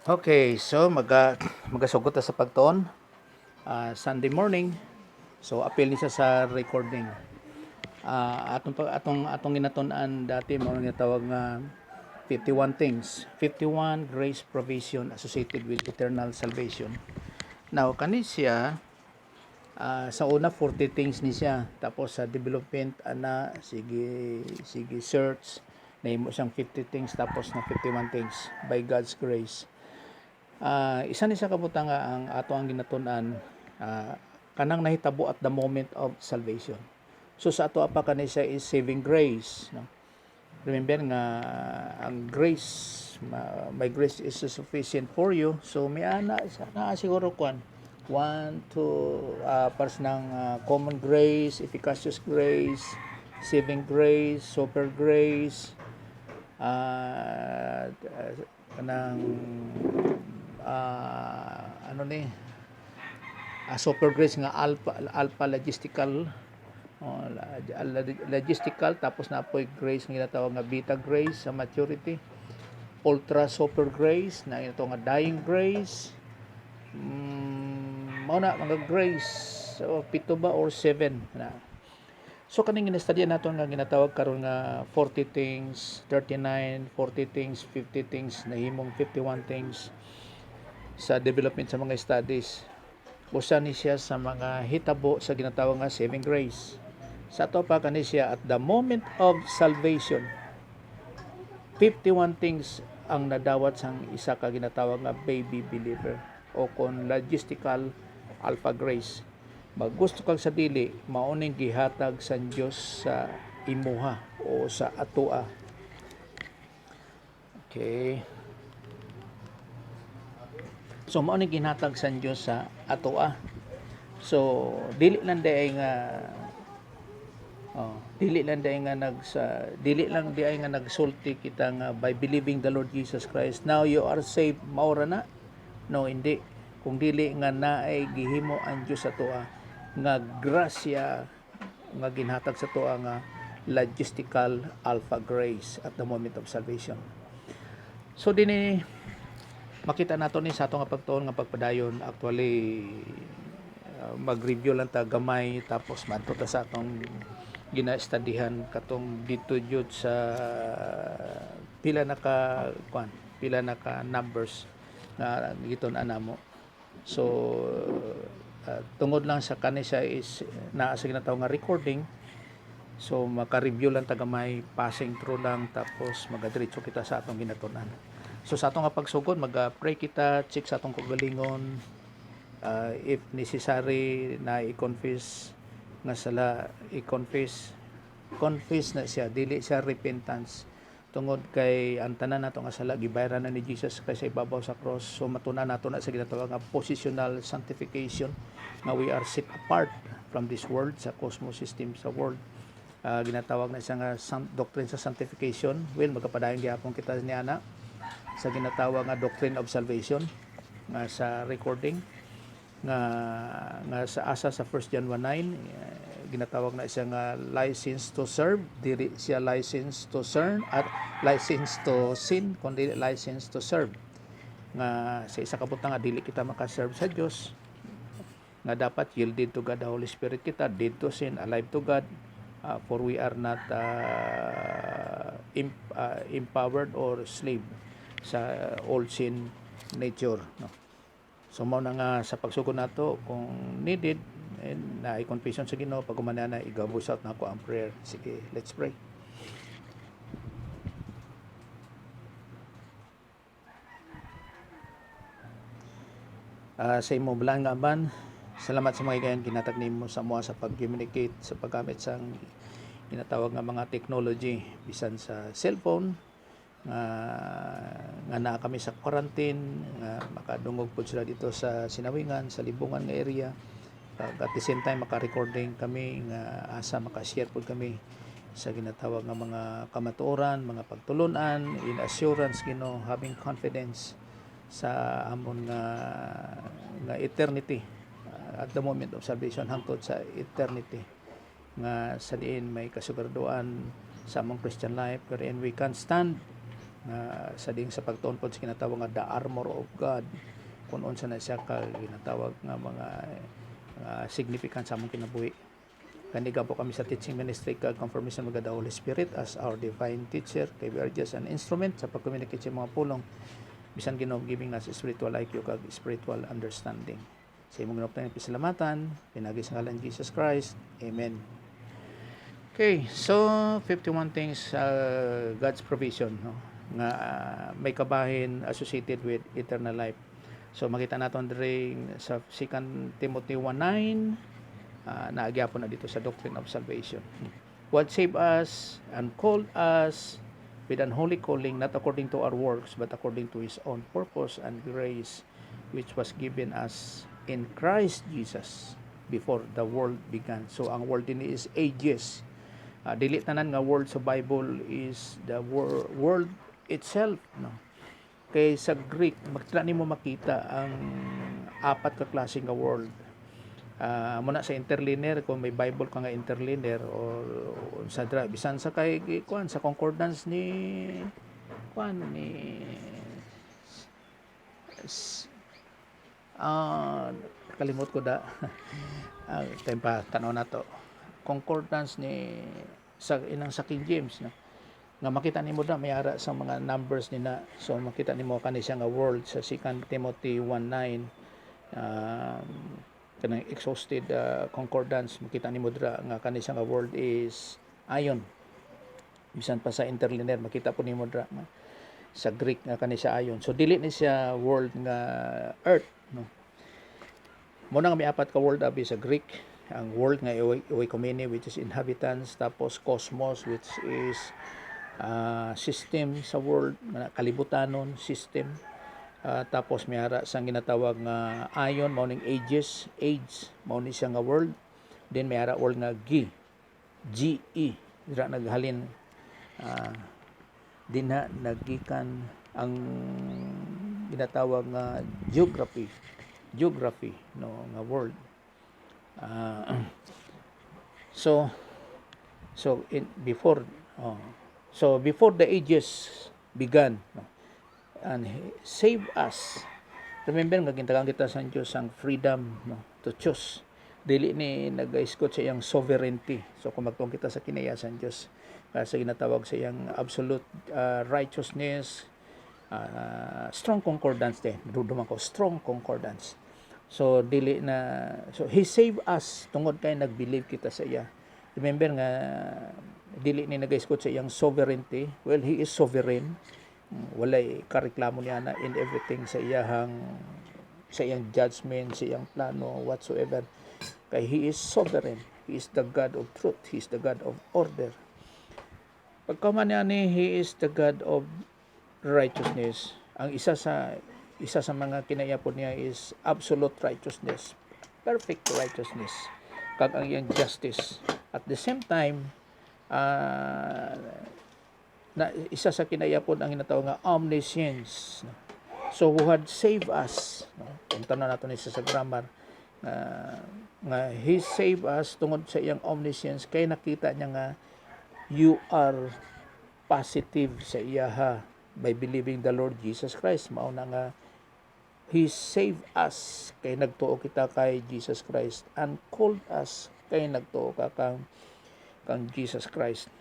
Okay, so magasugot ta sa pagtuon. Sunday morning. So appeal ni sa recording. Atong ginatun-an dati mo nga tawag nga 51 things. 51 grace provision associated with eternal salvation. Now kani siya sa una 40 things ni siya. Tapos sa development sige search nahimo siyang 50 things tapos na 51 things by God's grace. Isa ni sa kabutang nga ang ato ang ginatun-an kanang nahitabo at the moment of salvation. So sa ato pa kani siya is saving grace, no? Remember nga ang grace, my grace is sufficient for you. So may ana na siguro kwan 1 2 pars ng common grace, efficacious grace, saving grace, super grace, kanang super grace nga alpha logistical, logistical, tapos na po grace nga ginatawag nga beta grace sa maturity, ultra super grace na ito nga dying grace. Mao na mga grace, so pito ba or 7 na. So kaning ginastudyan nato nga ginatawag karon nga 40 things, 39, 40 things, 50 things, nahimong 51 things sa development sa mga studies. Usa ni siya sa mga hitabo sa ginatawag nga saving grace. Sa ato pa kani siya at the moment of salvation. 51 things ang nadawat sang isa ka ginatawag nga baby believer o kon logistical alpha grace. Maggusto kag sa dili, mauning gihatag sa Dios sa imuha o sa atoa. Okay. So mao ni ginhatag sa Dios sa atoa. So dili lang day nga dili lang di ay nga nagsulti kita nga by believing the Lord Jesus Christ now you are saved, maura na. No, hindi. Kung dili nga naay gihimo ang Dios sa atoa nga grasya nga ginhatag sa atoa nga logistical alpha grace at the moment of salvation. So dinhi makita nato ni sa ato nga pagtuon nga pagpadayon. Actually mag-review lang ta gamay tapos madto ta sa atong gina-studyhan katong dito jud sa pila na ka numbers na gitun-an namo. So tungod lang sa kani siya is naa sa ginatawag nga recording. So maka-review lang ta gamay, passing through lang tapos magadiretso kita sa atong ginatun-an. So sa atong nga pagsugod mag-pray kita, check sa atong kagalingon, if necessary na i-confess nga sala, i-confess na siya, dili siya repentance tungod kay ang tanan nato nga sala gibayaran na ni Jesus Christ sa ibabaw sa cross. So matuna nato na sa ginatawag nga positional sanctification nga we are set apart from this world, sa cosmos system sa world. Ginatawag na siya nga doctrine sa sanctification. Well, magkapadayon gyapon kita niana sa ginatawag nga doctrine of salvation nga sa recording nga sa asa sa 1 John 1:9 ginatawag na siya nga license to serve, dili siya license to serve at license to sin, kundi license to serve. Nga sa isa ka butang nga dili kita makaserve sa Dios, nga dapat yielded to God the Holy Spirit kita, dead to sin, alive to God, for we are not empowered or slave sa old sin nature, no? So mao na nga sa pagsugod nato kung needed na i-confession sa Ginoo pag humana na igabos out nako ang prayer. Sige, let's pray. Sa imo bilang nga man, salamat sa mga igayan ginatag nimo sa moa sa pag-communicate sa paggamit sang ginatawag nga mga technology bisan sa cellphone nga naa kami sa quarantine, nga makadungog po sila dito sa Sinawingan, sa Libungan nga area. At the same time maka-recording kami nga asa maka-share po kami sa ginatawag nga mga kamatuoran, mga pagtulunan in assurance Ginoo, having confidence sa amon nga eternity, at the moment of salvation hangtod sa eternity, nga sa diin may kasiguraduan sa among Christian life wherein we can stand nga sa ding sa pagtuon pod sa kinatawag nga the armor of God, kung unsa na siya ka ginatawag nga mga significant sa among kinabuhi. Kaniga po kami sa teaching ministry kag confirmation of the Holy Spirit as our divine teacher, kay we are just an instrument sa pag-communicate sa mga pulong bisan Ginoo giving us spiritual IQ kag spiritual understanding. Sa imong ginoo pasalamatan, pinagi sa ngalan Jesus Christ. Amen. Okay, so 51 things God's provision, no, nga may kabahin associated with eternal life. So makita naton diri sa 2 Timothy 1:9, naagyapon na dito sa doctrine of salvation. God saved us and called us with an holy calling, not according to our works, but according to His own purpose and grace, which was given us in Christ Jesus before the world began. So ang world din is ages. Dili tanan nga world sa Bible is the world itself, no. Kay sa Greek makita nimo makita ang apat ka klase nga world. Muna sa interlinear, kung may Bible ka nga interlinear or sa bisan sa kay kuan sa concordance ni kuan ni kalimot ko da time pa tanaw na to, concordance ni sa inang sa King James, no, nga makita nimo da may ara sa mga numbers ni na. So makita nimo kani siya nga world sa 2 Timothy 1:9, kanang exhausted concordance, makita nimo dira nga kani siya nga word is ayon. Bisan pa sa interlinear makita po nimo dira sa Greek nga kani siya ayon. So dili ni siya world nga earth, no. Muna nga may apat ka word abi sa Greek. Ang world nga oikoumene, which is inhabitants, tapos cosmos, which is system sa world, kalibutanon, system. Tapos may ara sang ginatawag nga ayon, mao ning ages, age, mao ni siya nga world. Then may ara world nga GE, dira naghalin dinha nagikan ang ginatawag nga geography, no, nga world. So before the ages began, no, and save us. Remember nga gintagaan kita sa Dios ang freedom, no, to choose. Dili ni nag-iskot sa iyang sovereignty. So kung magtuong kita sa kinayasan Dios, sa ginatawag sa iyang absolute righteousness, strong concordance din. Duduman ko strong concordance. So dili na, so He saved us tungod kay nag-believe kita sa iya. Remember nga dili ni nag-iskot sa iyang sovereignty. Well, He is sovereign. Walay kareklamo niya na in everything sa iyang judgment, sa iyang plano, whatsoever. Kay He is sovereign. He is the God of truth. He is the God of order. Pagkaman niya ni He is the God of righteousness. Ang isa sa mga kinayapon niya is absolute righteousness, perfect righteousness, kag ang iyang justice. At the same time, na isa sa kinayapon ang ginatawag nga omniscience. So who had saved us, no? Kung tanong nato ni sa grammar, nga He saved us tungod sa iyang omniscience, kay nakita niya nga you are positive sa iyaha by believing the Lord Jesus Christ. Mao na nga He saved us kay nagtuo kita kay Jesus Christ, and called us kay nagtuo ka kang Jesus Christ.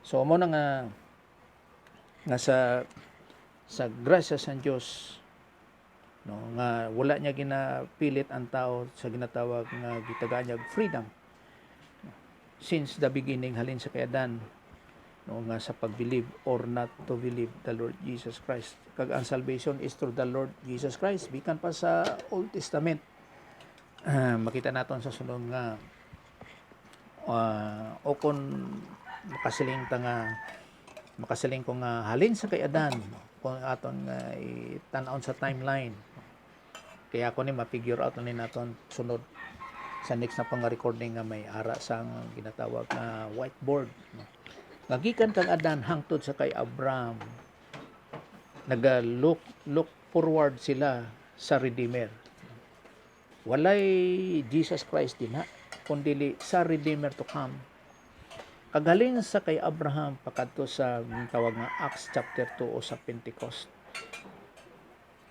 So mo na nga sa grasya sa Dios, no, nga wala niya ginapilit ang tao sa ginatawag nga gitagaan niya freedom since the beginning halin sa kay Adan, no, nga sa pag-believe or not to believe the Lord Jesus Christ. Kag ang salvation is through the Lord Jesus Christ. Bikan pa sa Old Testament, makita naton sa sunod nga o kung makasaling ko nga halin sa kay Adan, kung aton nga tan-aon sa timeline. Kaya ako ni ma-figure out ni naton sunod sa next na pang recording nga may ara sang ginatawag na whiteboard, no. Nagikan kang Adan hangtod sa kay Abraham, look forward sila sa Redeemer. Walay Jesus Christ din ha, kundi sa Redeemer to come. Kagaling sa kay Abraham pakadto sa tawag nga Acts chapter 2 o sa Pentecost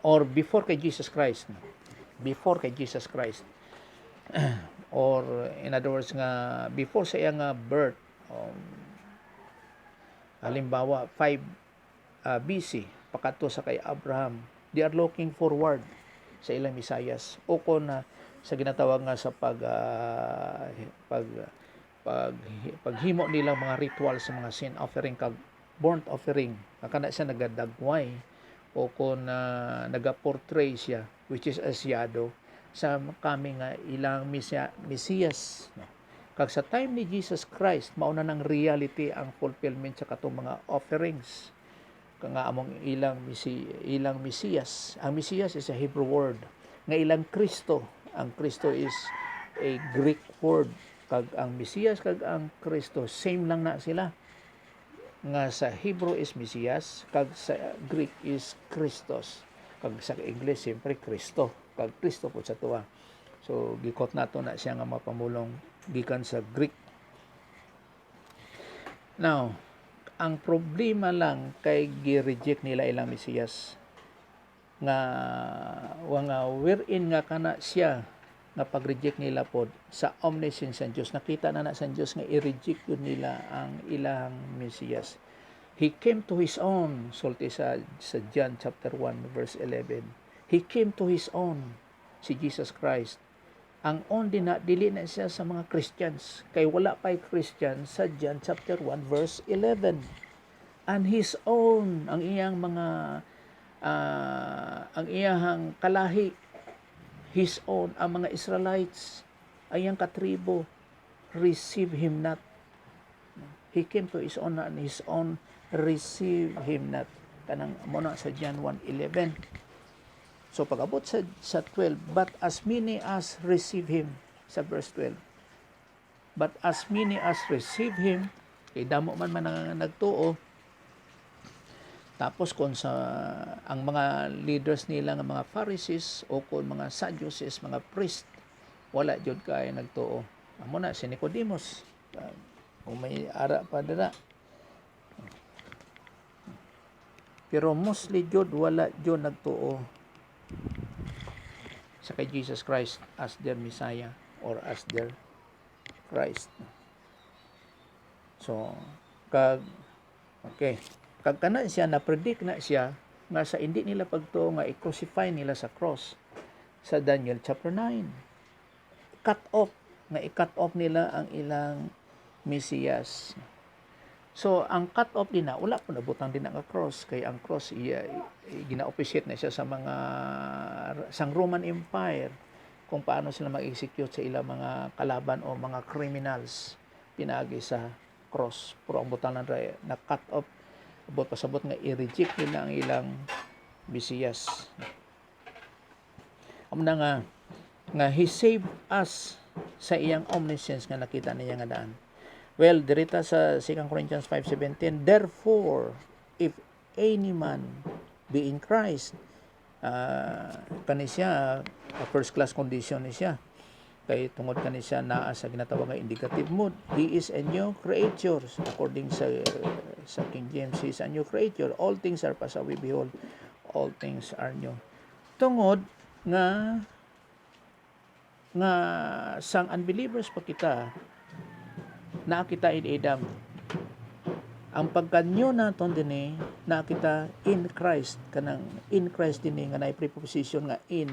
or before kay Jesus Christ, no? Before kay Jesus Christ, or in other words nga before sa iyang birth, halimbawa 5 BC pakadto sa kay Abraham, they are looking forward sa ilang Misayas o kon sa ginatawag nga sa pag pag paghimo nilang mga ritual sa mga sin offering kag burnt offering, kana siya nagadagway o kung nagaportray siya, which is asyado sa kami nga ilang Mesiyas, no? Kag sa time ni Jesus Christ mauna ng reality ang fulfillment sa katong mga offerings nga among ilang Mesiyas. Ang Mesiyas is a Hebrew word nga ilang Kristo. Ang Kristo is a Greek word, kag ang Mesiyas kag ang Kristo same lang na sila, nga sa Hebrew is Mesiyas kag sa Greek is Christos, kag sa English siyempre Kristo, kag Kristo po sa tuwa. So gikot nato na siya nga mapamulong gikan sa Greek. Now, ang problema lang kay gi-reject nila ilang Mesiyas nga wherein nga kana siya nga pag-reject nila pod sa omniscience sa Dios, nakita na sa Dios nga i-reject yun nila ang ilang Mesiyas. He came to his own, sulti sa John chapter 1 verse 11. He came to his own, si Jesus Christ. Ang own din na dili na siya sa mga Christians, kay wala pa'y Christian sa John chapter 1 verse 11. And his own, ang iyang mga ang iyang kalahi, his own, ang mga Israelites, ang iyang katribo, receive him not. He came to his own and his own receive him not. Kanang muna sa John 1:11. So pag-abot sa 12, but as many as receive him, sa verse 12. But as many as receive him, kay damo man nagtuo. Tapos kung sa ang mga leaders nila nga mga Pharisees o kung mga Sadducees, mga priest, wala jud kay nagtuo. Amo na si Nicodemus, kung may ara pa dira. Pero mostly jud wala jud nagtuo sa kay Jesus Christ as their Messiah or as their Christ. So okay, kag kana siya na predict na siya nga sa hindi nila pagtuo nga i-crucify nila sa cross sa Daniel chapter 9. I-cut off nila ang ilang Mesiyas. So ang cut off din na wala po nabutang din ang cross, kay ang cross gina-officiate na siya sa mga sang Roman Empire kung paano sila mag-execute sa ilang mga kalaban o mga criminals pinagi sa cross. Pero ang butang na cut off, abot pasabot nga i-reject nila ang ilang Mesiyas. Amo na nga he saved us sa iyang omniscience nga nakita niya nga daan. Well, dirita sa 2 Corinthians 5:17, therefore, if any man be in Christ, kani siya, first class condition ni siya. Kay tungod kani siya naa sa ginatawag nga indicative mood. He is a new creature. According sa King James, he is a new creature. All things are passed away, behold, all things are new. Tungod nga sang unbelievers pa kita, nakita in Adam. Ang pagkanyo naton dinhi nakita in Christ, kanang in Christ dinhi nga naay preposition nga in,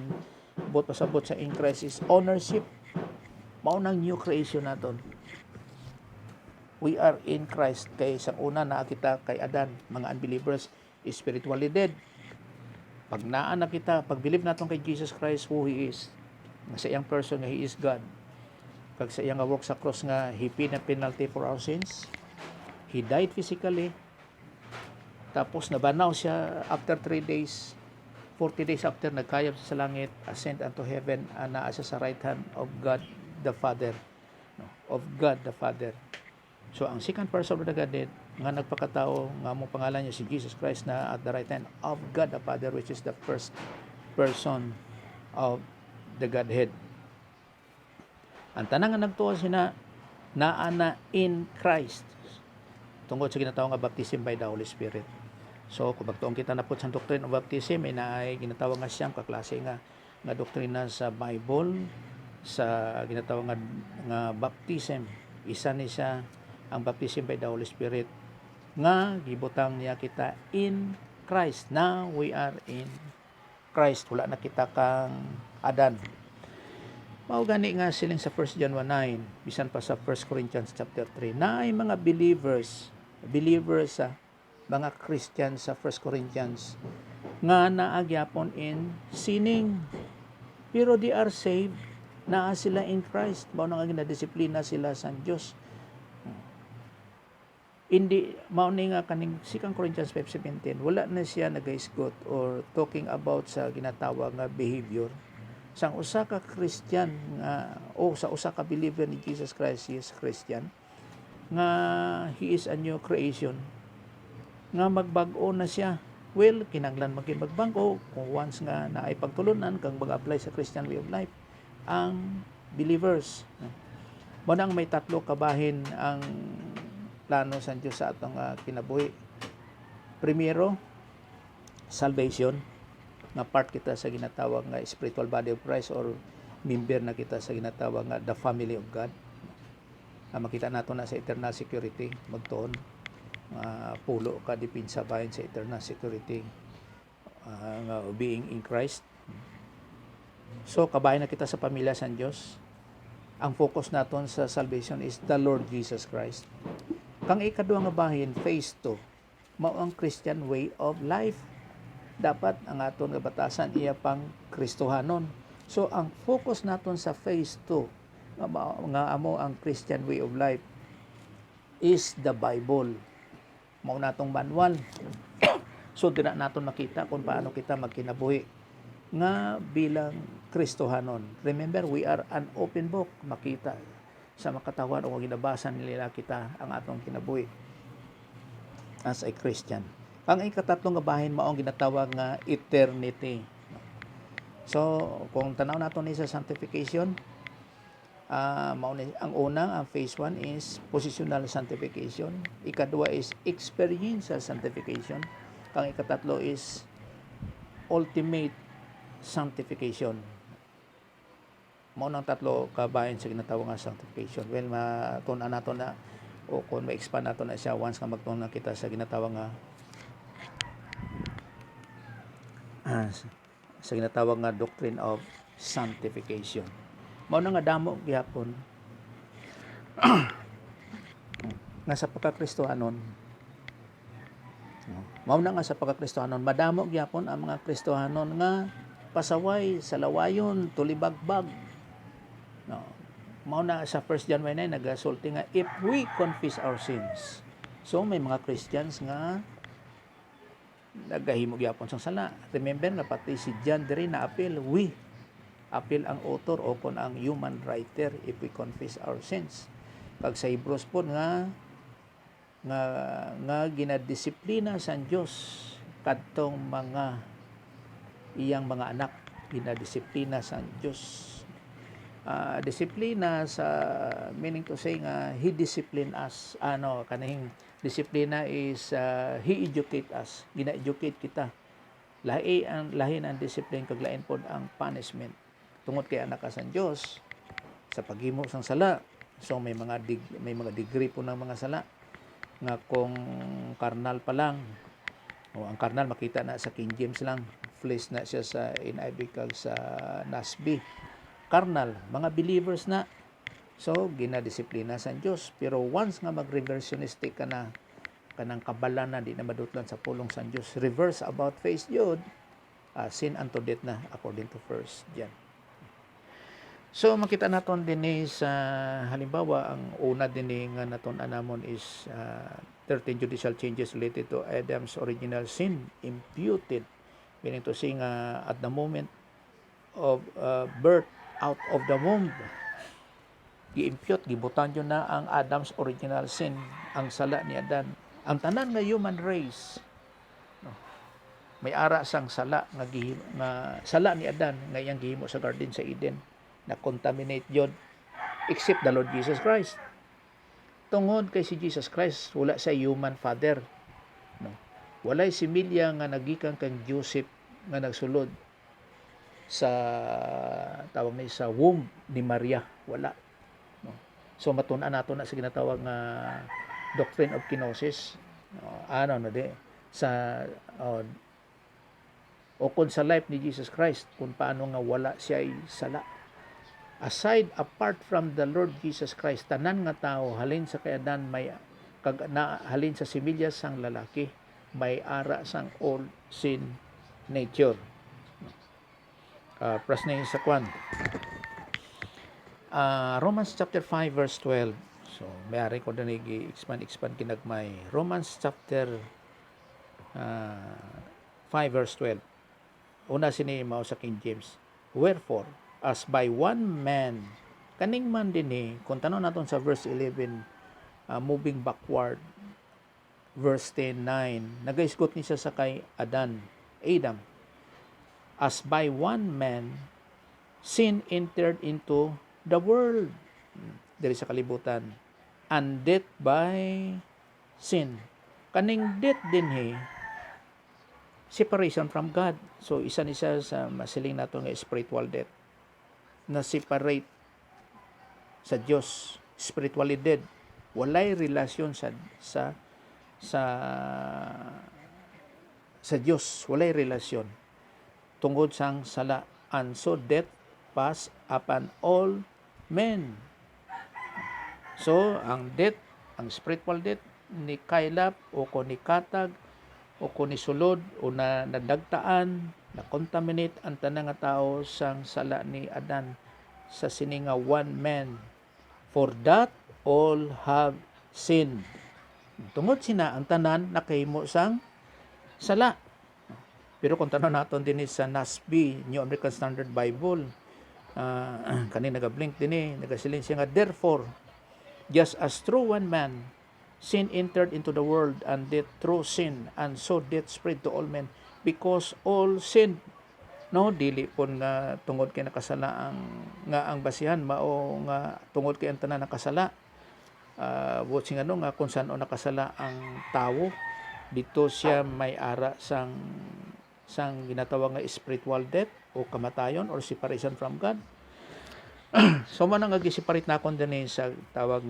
bot pasabot sa in Christ is ownership. Mao nang new creation naton. We are in Christ, kay sa una nakita kay Adan, mga unbelievers spiritually dead. Pag naa na kita, pag believe naton kay Jesus Christ who he is, nga sa iyang person nga he is God, kag sa iyang work sa cross nga he paid a penalty for our sins, he died physically, tapos nabanaw siya after 3 days, 40 days after nagkayap sa langit, ascend unto heaven, ana siya sa right hand of God the Father, of God the Father. So ang second person of the Godhead nga nagpakatao, nga among pangalan niya si Jesus Christ, na at the right hand of God the Father, which is the first person of the Godhead. Ang tanang nga nagtuo sina naa na in Christ. tungod sa ginatawag nga baptism by the Holy Spirit. So kung bagtuong kita napod sa doctrine of baptism, ay naay ginatawag nga siyang kaklase nga doktrina sa Bible sa ginatawag nga baptism. Isa ni siya ang baptism by the Holy Spirit nga gibutang niya kita in Christ. Now we are in Christ. Wala na kita kang Adan. Mao gani nga siling sa 1 John 1:9, bisan pa sa 1 Corinthians chapter 3, na ay mga believers sa mga Christian sa 1 Corinthians nga naagyapon in sinning, pero they are saved, naa sila in Christ. Mao na nga ginadisiplina sila sa Dios. Hindi mao ni nga kaning 2 Corinthians 5:17, wala na siya nagaisgot or talking about sa ginatawag nga behavior sang usa ka Christian nga o sa usa ka believer ni Jesus Christ. He is Christian nga he is a new creation, nga magbag-o na siya. Well, kinanglan magbangko kung once nga naay pagtulunan kang mag-apply sa Christian way of life ang believers. Mo nang may tatlo kabahin ang plano sa Dios sa atong kinabuhi. Primero, salvation, nga part kita sa ginatawag nga spiritual body of Christ or member na kita sa ginatawag nga the family of God. Makita nato na sa eternal security magtuon pulo ka dipinsa bahin sa eternal security nga being in Christ. So kabahin na kita sa pamilya sa Dios. Ang focus naton sa salvation is the Lord Jesus Christ. Kang ikaduha nga bahin, phase 2, mao ang Christian way of life. Dapat ang aton nga batasan iya pang Kristohanon. So ang focus naton sa phase 2 nga amo ang Christian way of life is the Bible. Mao natong manual. So dira naton makita kung paano kita magkinabuhi nga bilang Kristohanon. Remember, we are an open book. Makita sa makatawan o ginabasan nila kita ang atong kinabuhi as a Christian. Ang ikatatlong nga bahin mao ang ginatawag nga eternity. So, kung tanaw nato ni sa sanctification, mao ni ang una, ang phase 1 is positional sanctification. Ikaduha is experiential sanctification. Ang ikatatlo is ultimate sanctification. Mao nang tatlo ka bahin sa ginatawag nga sanctification. Well, matun-an nato na o kung ma-expand nato na siya once nga magtun kita sa ginatawag nga sa ginatawag nga doctrine of sanctification. Mao na nga damo gyapon nga sa pagkakristohanon. Mao na nga sa pagkakristohanon, madamo gyapon ang mga kristohanon nga pasaway sa lawayon, tulibagbag. No. Mao na sa 1 John 1:9 nagasulti nga if we confess our sins. So may mga Christians nga nagahimo gyapon sang sala. Remember nga pati si John diri na appeal, we appeal ang author o kon ang human writer if we confess our sins. Kag sa Hebrews po nga ginadisiplina sa Dios kadtong mga iyang mga anak, ginadisiplina sa Dios. Disiplina sa meaning to say nga he discipline us. Kanahing disiplina is he educate us, gina-educate kita. Lahin ang discipline kag lain pod ang punishment. Tungod kay anak ka sa Dios sa paghimo sang sala. So may mga degree po ng mga sala nga kung karnal pa lang. Ang karnal makita na sa King James lang, flesh na siya sa NIV kag sa NASB. Karnal, mga believers na. So, ginadisiplina sa Diyos. Pero once nga mag-reversionistic ka na, kanang kabalan na, di na madutlan sa pulong sa Diyos, reverse about face yun, sin unto death na, according to 1 John. So, makita naton din sa halimbawa, ang una din nga naton anamon is 13 judicial changes related to Adam's original sin imputed. Meaning to say nga at the moment of birth out of the womb, gi-impute, gibutan yun na ang Adam's original sin, ang sala ni Adan. Ang tanan nga human race, may ara sang sala nga sala ni Adan nga iyang gihimo sa garden sa Eden, na contaminate yun except the Lord Jesus Christ. tungod kay si Jesus Christ wala sa human father, no. Walay similya nga nagikan kang Joseph nga nagsulod sa tawag ni sa womb ni Maria, wala, no. So matun-an nato na sa ginatawag nga doctrine of kenosis, ano na di sa o kung sa life ni Jesus Christ kung paano nga wala siya ay sala. Aside, apart from the Lord Jesus Christ, tanan nga tao halin sa kay Adan may halin sa similya sang lalaki may ara sang old sin nature. Prasna sa kwan. Romans chapter 5 verse 12. So, mayari ko na expand kinagmay. Romans chapter 5 verse 12. Una sini mao sa King James. Wherefore, as by one man, kaning man din kung tanong naton sa verse 11, moving backward, verse 10:9, nagaisgot ni siya sa kay Adam. As by one man, sin entered into the world. Diri sa kalibutan. And death by sin. Kaning death din separation from God. So, isa sa masiling nato nga spiritual death. Na separate sa Dios, spiritually dead. Walay relasyon sa Dios, walay relasyon. Tungod sang sala, and so death pass upon all men. So, ang death, ang spiritual death ni kailap o ko ni katag o kung nisulod o nadagtaan, na-contaminate ang tanang nga tao sang sala ni Adan sa sininga one man. For that all have sinned. Tungod sina ang tanan nakahimo sang sala. Pero kung tanong naton din sa NASB, New American Standard Bible, kanina nagablink din nagasilin siya nga, therefore, just as through one man, sin entered into the world, and death through sin, and so death spread to all men, because all sinned. No, dili pon nga tungod kay nakasala ang basihan mao nga tungod kay ang tanan nakasala. Watching nga kung saan nakasala ang tawo, dito siya may ara sang ginatawag nga spiritual death o kamatayon or separation from God. So man nga gi-separate na kon dinhi sa tawag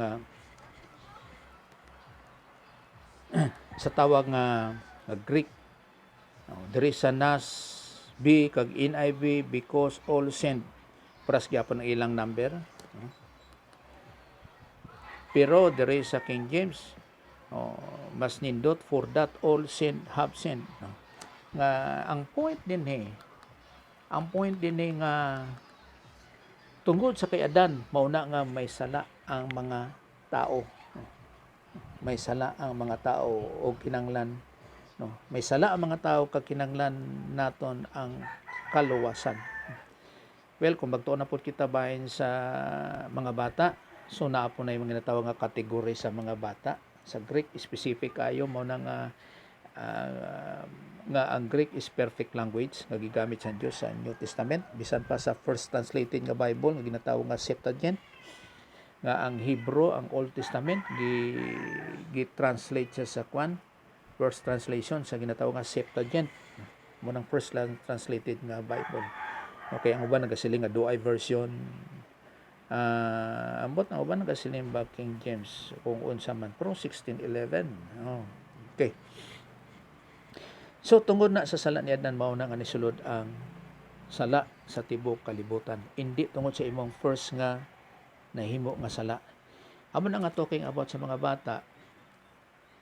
nga Greek. There is a NASB kag NIV, because all sinned. Pras gyapon ang ilang number. Pero there is a King James, mas nindot, for that all sinned have sinned. Nga ang point din nga tungod sa kay Adan mauna nga may sala ang mga tao. May sala ang mga tao o kinanglan, no. May sala ang mga tao kag kinanglan naton ang kaluwasan. Well, kung magtuon na po kita bahin sa mga bata, so naa po na yung mga natawag nga kategory sa mga bata. Sa Greek, specific kayo mo na nga ang Greek is perfect language nga gigamit sa Dios sa New Testament, bisan pa sa first translated nga Bible nga ginatawag nga Septuagint. Nga ang Hebrew, ang Old Testament, gi-translate siya sa first translation sa ginatawag nga Septuagint. Munang first translated nga Bible. Okay, ang uban nagasiling nga Douay version. Ambot ang uban nagasiling ba King James kung unsa man, pero 1611. Okay. So tungod na sa sala ni Adan mao na nga nisulod ang sala sa tibok kalibutan. Hindi tungod sa imong first nga nahimo nga sala. Amo na nga talking about sa mga bata,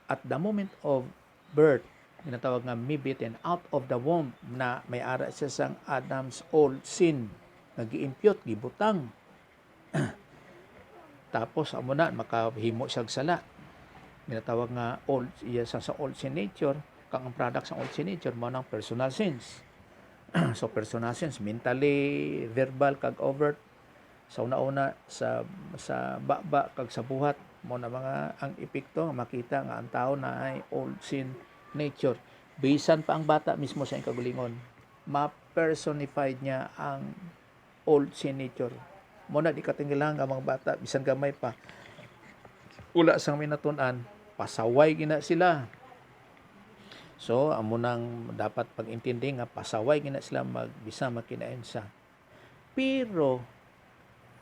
at the moment of birth, ginatawag nga mibitten out of the womb, na may ara siya sang Adam's old sin, nag-i-impute, gibutang. Tapos amo na makahimo siya sala. Ginatawag nga old, iya sa old sin nature, kang ang product sa old sin nature mo ng personal sins. So personal sins, mentally, verbal, kag overt. Sa una-una sa baba kag sa buhat mo na mga ang epekto nga makita nga ang tao na ay old sin nature. Bisan pa ang bata mismo sa kagalingon, ma-personified niya ang old sin nature. Mo na di katinggalan nga mga bata bisan gamay pa ula sang minatun-an, pasaway gina sila. So amo nang dapat pag-intindi nga pasaway gina sila magbisa makinaensa. Pero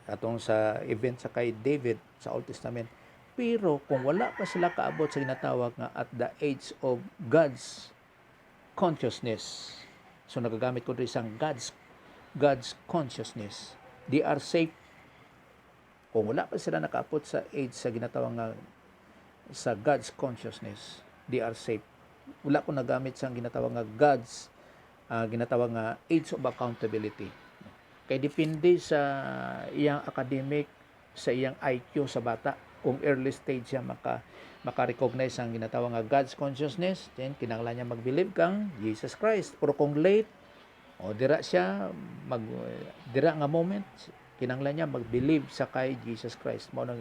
atong sa event sa kay David sa Old Testament, pero kung wala pa sila kaabot sa ginatawag nga at the age of God's consciousness, so nagagamit ko rin isang God's consciousness, they are safe. Kung wala pa sila nakaabot sa age sa ginatawag nga sa God's consciousness, they are safe. Wala ko nagamit sa ginatawag nga God's ginatawag nga age of accountability. Kay depende sa iyang academic, sa iyang IQ sa bata, kung early stage siya maka-recognize ang ginatawag nga God's consciousness, then kinahanglan niya mag-believe kang Jesus Christ. Pero kung late, dira nga moment, kinahanglan niya mag-believe sa kay Jesus Christ. Mao nang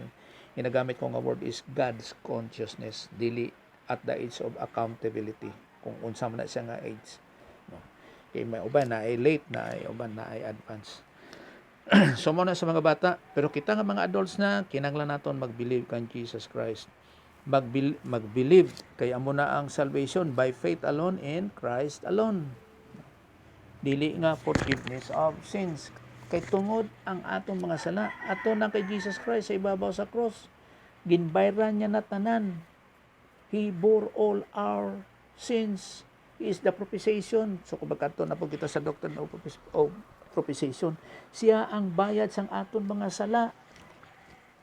ginagamit ko nga word is God's consciousness, dili at the age of accountability, kung unsa man na siya nga age. Kay may uban na ay late, na ay uban na ay advance. So mo na sa mga bata, pero kita nga mga adults na kinahanglan naton mag-believe kan Jesus Christ. Mag-believe kay amo na ang salvation by faith alone in Christ alone. Dili nga forgiveness of sins. Kay tungod ang atong mga sala ato na kay Jesus Christ sa ibabaw sa cross, ginbayran niya na tanan. He bore all our sins. He is the propitiation. So kung bagkato na po kita sa doctrine of propitiation, siya ang bayad sang aton mga sala.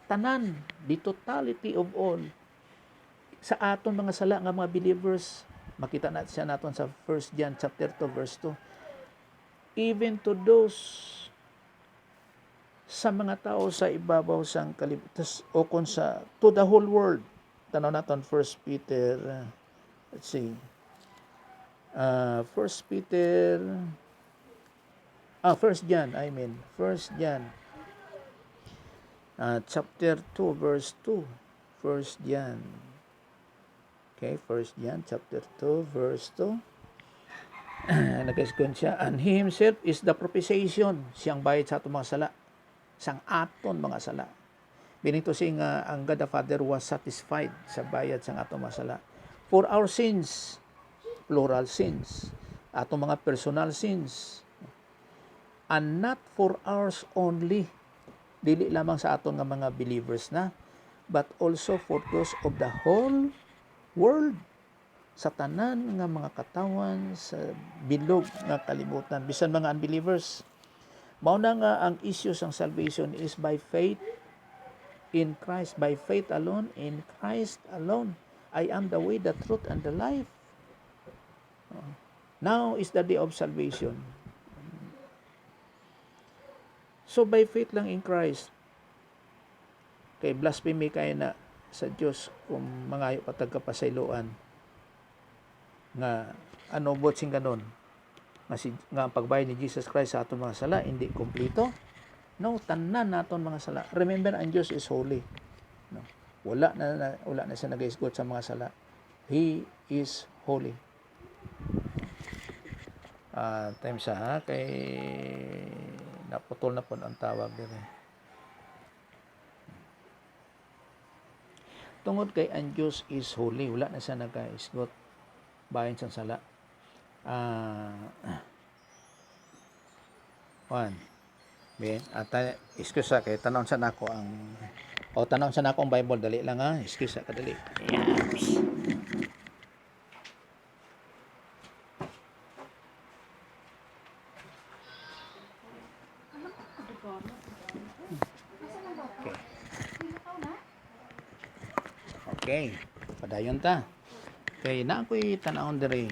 Tanan, the totality of all. Sa aton mga sala nga mga believers, makita natin siya naton sa 1 John chapter 2 verse 2. Even to those sa mga tao sa ibabaw sang kalibutan o kung sa to the whole world. Tanaw naton 1 Peter, let's see. 1 John chapter 2 verse 2. 1 John. Okay, 1 John chapter 2 verse 2. Nag-esgon siya, and he himself is the propitiation, siyang bayad sa atong mga sala, sang aton mga sala. Binito siya nga ang God the Father was satisfied sa bayad sang atong mga sala. For our sins, plural sins, atong mga personal sins, and not for ours only, dili lamang sa aton nga mga believers na, but also for those of the whole world, sa tanan nga mga katawan sa bilog nga kalibutan, bisan mga unbelievers. Mao na nga ang issue sang salvation is by faith in Christ, by faith alone, in Christ alone. I am the way, the truth, and the life. Now is the day of salvation. So by faith lang in Christ, kay blasphemy kayo na sa Diyos kung mangayo patag kapasayloan nga ano botsing ganon nga ang pagbayad ni Jesus Christ sa atong mga sala hindi kompleto. No, tanan naton mga sala. Remember, ang Diyos is holy. No, wala na siya nag-isgot sa mga sala. He is holy. Time sa kay naputol na po ang tawag dire. Tungod kay ang Diyos is holy, wala na siya nag-isgot bayan sa sala. Ben, excuse kay tanong sa nako ang tanong sa nako ang Bible dali lang ha. Excuse kadali. Yes. Okay. Padayon ta. Kay na ako'y tanawon diri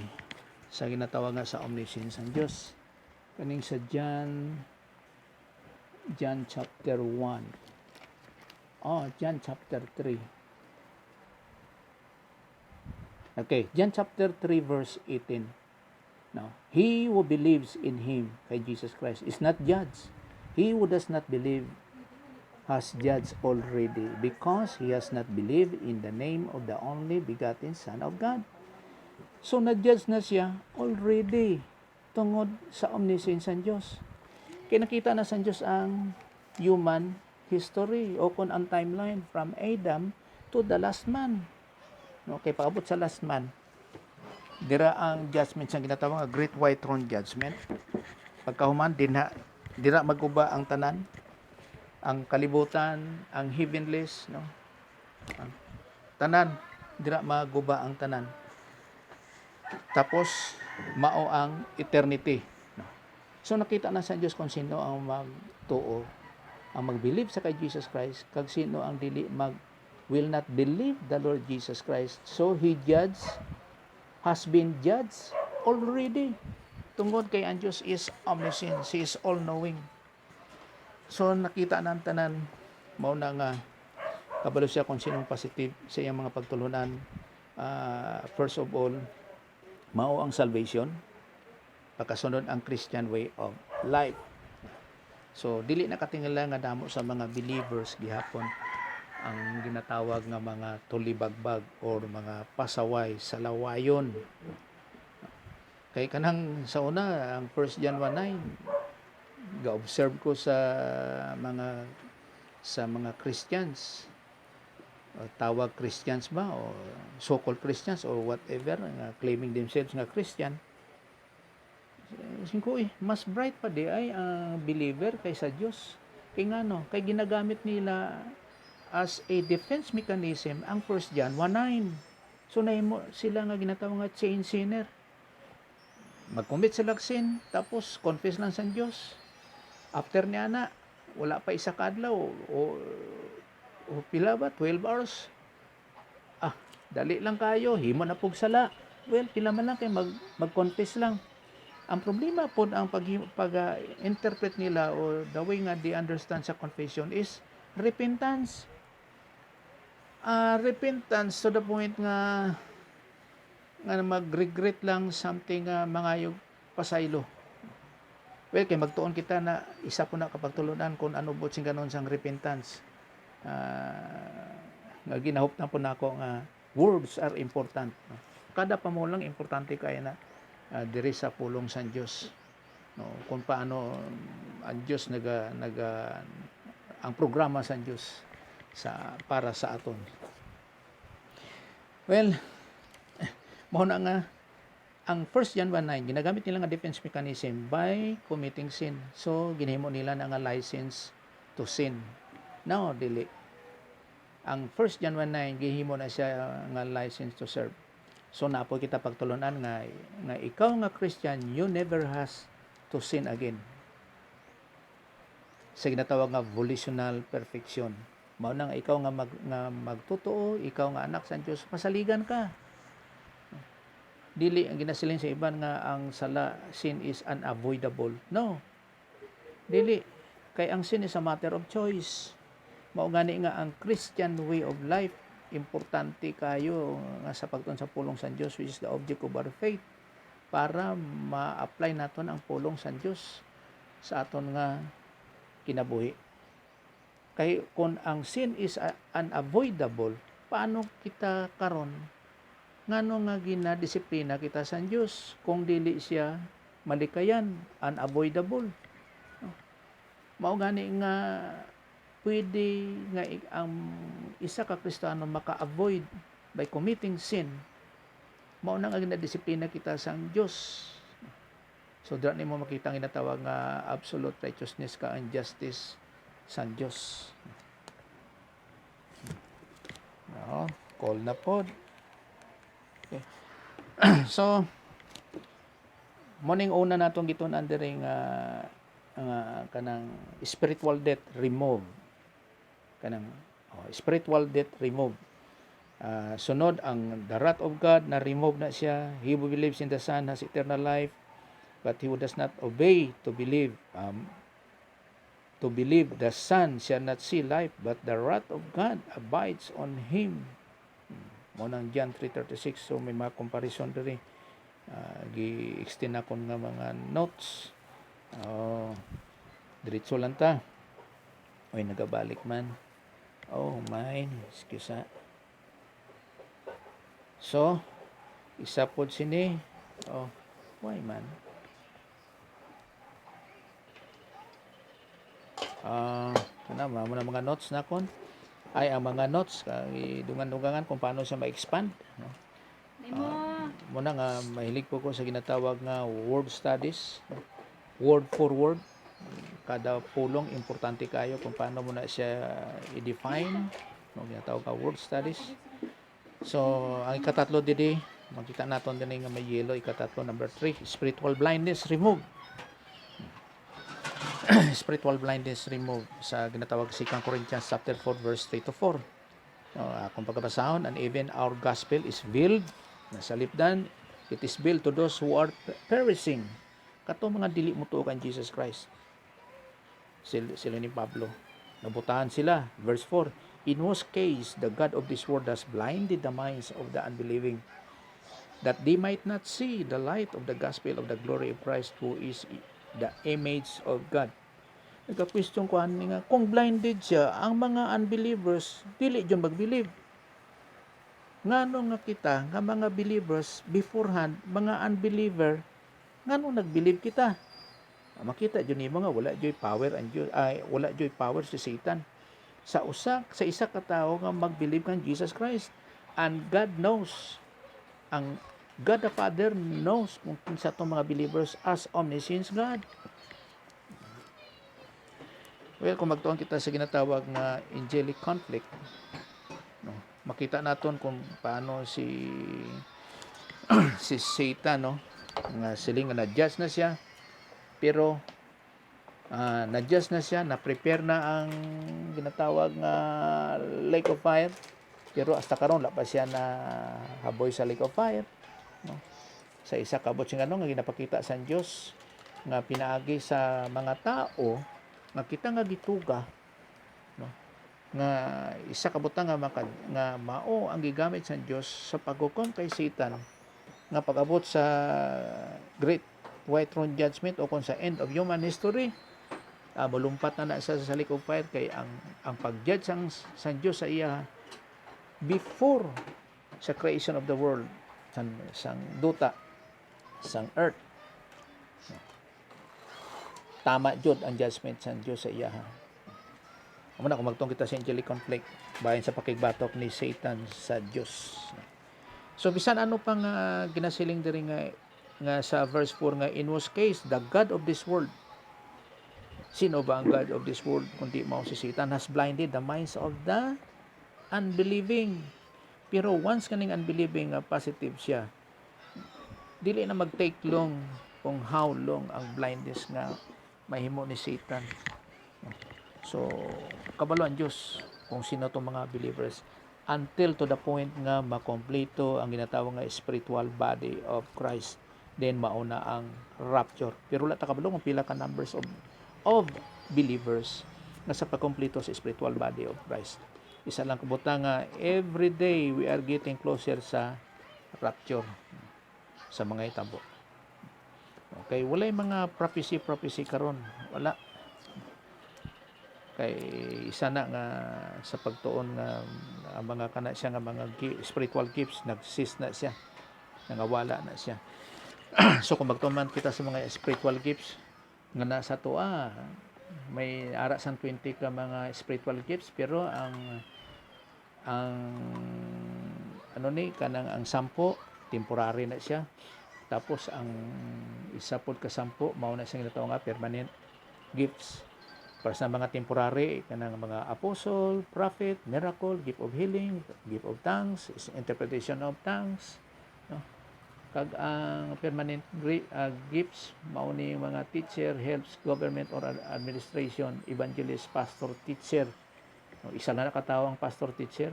sa ginatawag nga sa omniscience ng Diyos. Kaning sa John chapter 1. John chapter 3. Okay, John chapter 3 verse 18. Now, he who believes in him, kay Jesus Christ, is not judged. He who does not believe has judged already, because he has not believed in the name of the only begotten Son of God. So, na-judge na siya already tungod sa omniscience ng Diyos. Kaya nakita na sa Diyos ang human history o kung ang timeline from Adam to the last man. No, kay paabot sa last man, dira ang judgment sa ginatawag nga Great White Throne Judgment. Pagkahuman, dira maguba ang tanan, ang kalibutan, ang heavenlies, no? Ang tanan, dira maguba ang tanan. Tapos, mao ang eternity. No? So, nakita na sa Diyos kung sino ang magtuo, ang mag-believe sa kay Jesus Christ, kag sino ang will not believe the Lord Jesus Christ. So, has been judged already. Tungod kay ang Diyos is omniscient, He is all-knowing. So, nakita na ang tanan, mao na nga, kabalo siya kung sinong positive sa iyang mga pagtulunan. First of all, mao ang salvation, pagkasunod ang Christian way of life. So, dili na katingala nga damo sa mga believers gihapon ang ginatawag nga mga tulibagbag or mga pasaway sa lawayon. Kay kanang sa una, ang 1 John 1:9, ga-observe ko sa mga Christians, o tawag Christians ba o so-called Christians or whatever, claiming themselves nga Christian. Singko mas bright pa di ay believer kaysa Diyos. Kay ngano, kay ginagamit nila as a defense mechanism ang 1 John 1:9. So nahimo sila nga ginatawag nga chain sinner. Mag-commit sila sin, tapos confess lang sa Diyos. After niya na, wala pa isa kadlaw o pila ba 12 hours. Dali lang kayo, himo na pug sala. Well, pila man lang kay mag-confess lang. Ang problema po ang pag-interpret nila o the way nga they understand sa confession is repentance. Repentance to the point nga mag-regret lang something mangayog pasaylo. Well, kay magtuon kita na isa po na kapagtulunan kung ano po sing ganon sang repentance. Nga ginahuptan po nako nga words are important. No? Kada pamulang importante kaya na diri sa pulong sa Dios. No, kung paano ang Dios ang programa sa Dios para sa aton. Well, mao na nga ang 1 John 1:9 ginagamit nila nga defense mechanism by committing sin. So ginahimo nila na nga license to sin. Now, dili. Ang 1 John 1:9 gihimo na siya nga license to serve. So napo kita pagtulunan nga ikaw nga Christian, you never has to sin again. Sa ginatawag nga volitional perfection. Mao na nga ikaw nga magtotoo, ikaw nga anak sa Dios, masaligan ka. Dili ang ginasilin sa iban nga ang sin is unavoidable. No. Dili. Kay ang sin is a matter of choice. Mao gani nga ang Christian way of life importante kayo nga sa pagtuon sa pulong sa Dios, which is the object of our faith, para ma-apply naton ang pulong sa Dios sa aton nga kinabuhi. Kay kung ang sin is unavoidable, paano kita karon ngano nga ginadisiplina kita sa Dios kung dili siya malikayan, unavoidable? Mao gani nga pwede nga ang isa ka Kristiyano maka-avoid by committing sin. Mao na nga ginadisiplina kita sa Dios. So dira nimo makita ang ginatawag nga absolute righteousness ka and justice sa Dios. No, call na pod. Okay. So morning una natong gitun-an diri nga kanang spiritual death remove. Kanang spiritual death remove. Sunod ang the wrath of God na remove na siya. He who believes in the Son has eternal life, but he who does not obey to believe the Son shall not see life, but the wrath of God abides on him. Mo nang John 3:36. So may mga comparison diri. Gi-extend ako nga mga notes. Diretso lang ta. Oy, nagabalik man. Oh, mine. Excuse. So, isa pod sini. Oh, why man? Kana mo na mga notes na kon. ay ang mga notes kay dungan-dungangan kung paano siya ma-expand, no? Muna nga mahilig po ko sa ginatawag nga word studies, no? Word for word, kada pulong importante kayo kung paano mo na siya i-define, no? Ginatawag ka word studies. So ang ikatatlo didi makita naton din nga may yellow, ikatatlo number 3, spiritual blindness remove. Spiritual blindness removed sa ginatawag 2 Corinthians chapter 4 verse 3 to 4. Kung pagkabasahon, and even our gospel is veiled, nasa lipdan, it is veiled to those who are perishing. Kato mga dili mo tuokan Jesus Christ. Sila ni Pablo. Nabutahan sila. Verse 4, in whose case the God of this world has blinded the minds of the unbelieving, that they might not see the light of the gospel of the glory of Christ, who is the image of God. Nagka-question ko nga, kung blinded siya, ang mga unbelievers, dili dyan mag-believe. Ngano nga kita, nga mga believers, beforehand, mga unbeliever, ngano nag-believe kita? Makita dyan ni mga wala dyan power, wala dyan power si Satan. Sa isa ka tao nga mag-believe kan Jesus Christ. And God knows, ang God the Father knows kung sa itong mga believers as omniscient God. Well, kung magtuon kita sa ginatawag na angelic conflict, no, makita naton kung paano si Satan, no, nga siling nga na-judge na siya, pero na-judge na siya, na-prepare na ang ginatawag nga lake of fire, pero hasta karon wala pa siya na haboy sa lake of fire, no. Sa isa kabot siya nga ginapakita sa Dios nga pinaagi sa mga tao nga kita nga gituga, no, nga isa kabutang nga mao ang gigamit sa Dios sa paghukom kay Satan, nga pag-abot sa great white throne judgment o kung sa end of human history, mulumpat na sa lake of fire, kay ang pag-judge sa Dios sa iya before sa creation of the world, sang duta, sang earth, tama jud ang judgment sa Dios sa iya. Amo na kung magtong kita sa angelic conflict bahin sa pakigbatok ni Satan sa Dios. So bisan ano pang ginasiling diri nga sa verse 4 nga, in whose case the God of this world, sino ba ang God of this world kundi mao si Satan, has blinded the minds of the unbelieving. Pero once kaning unbelieving positive siya, dili na mag-take long kung how long ang blindness nga mahimo ni Satan. So kabalo ang Dios kung sino tong mga believers until to the point nga makompleto ang ginatawag nga spiritual body of Christ, then mauna ang rapture. Pero wala ta kabalo kung pila ka numbers of believers nga sa pagkompleto sa spiritual body of Christ. Isa lang kabutang nga every day we are getting closer sa rapture sa mga hitabo. Okay, walay mga prophecy karon, wala. Kay isa na nga sa pagtuon nga ang mga kana siya nga mga spiritual gifts nagsis na siya, nangawala na siya. So kung magtuman kita sa mga spiritual gifts nga nasa tuwa, may ara sang 20 ka mga spiritual gifts, pero ang ano ni kanang ang 10 temporary na siya, tapos ang isa pod ka 10 mao na siyang ginatawag nga permanent gifts. Para sa mga temporary kanang mga apostle, prophet, miracle, gift of healing, gift of tongues, interpretation of tongues, no. Kag ang permanent gifts mao ni mga teacher, helps, government or administration, evangelist, pastor, teacher. No, isa na nakatawo ang pastor, teacher.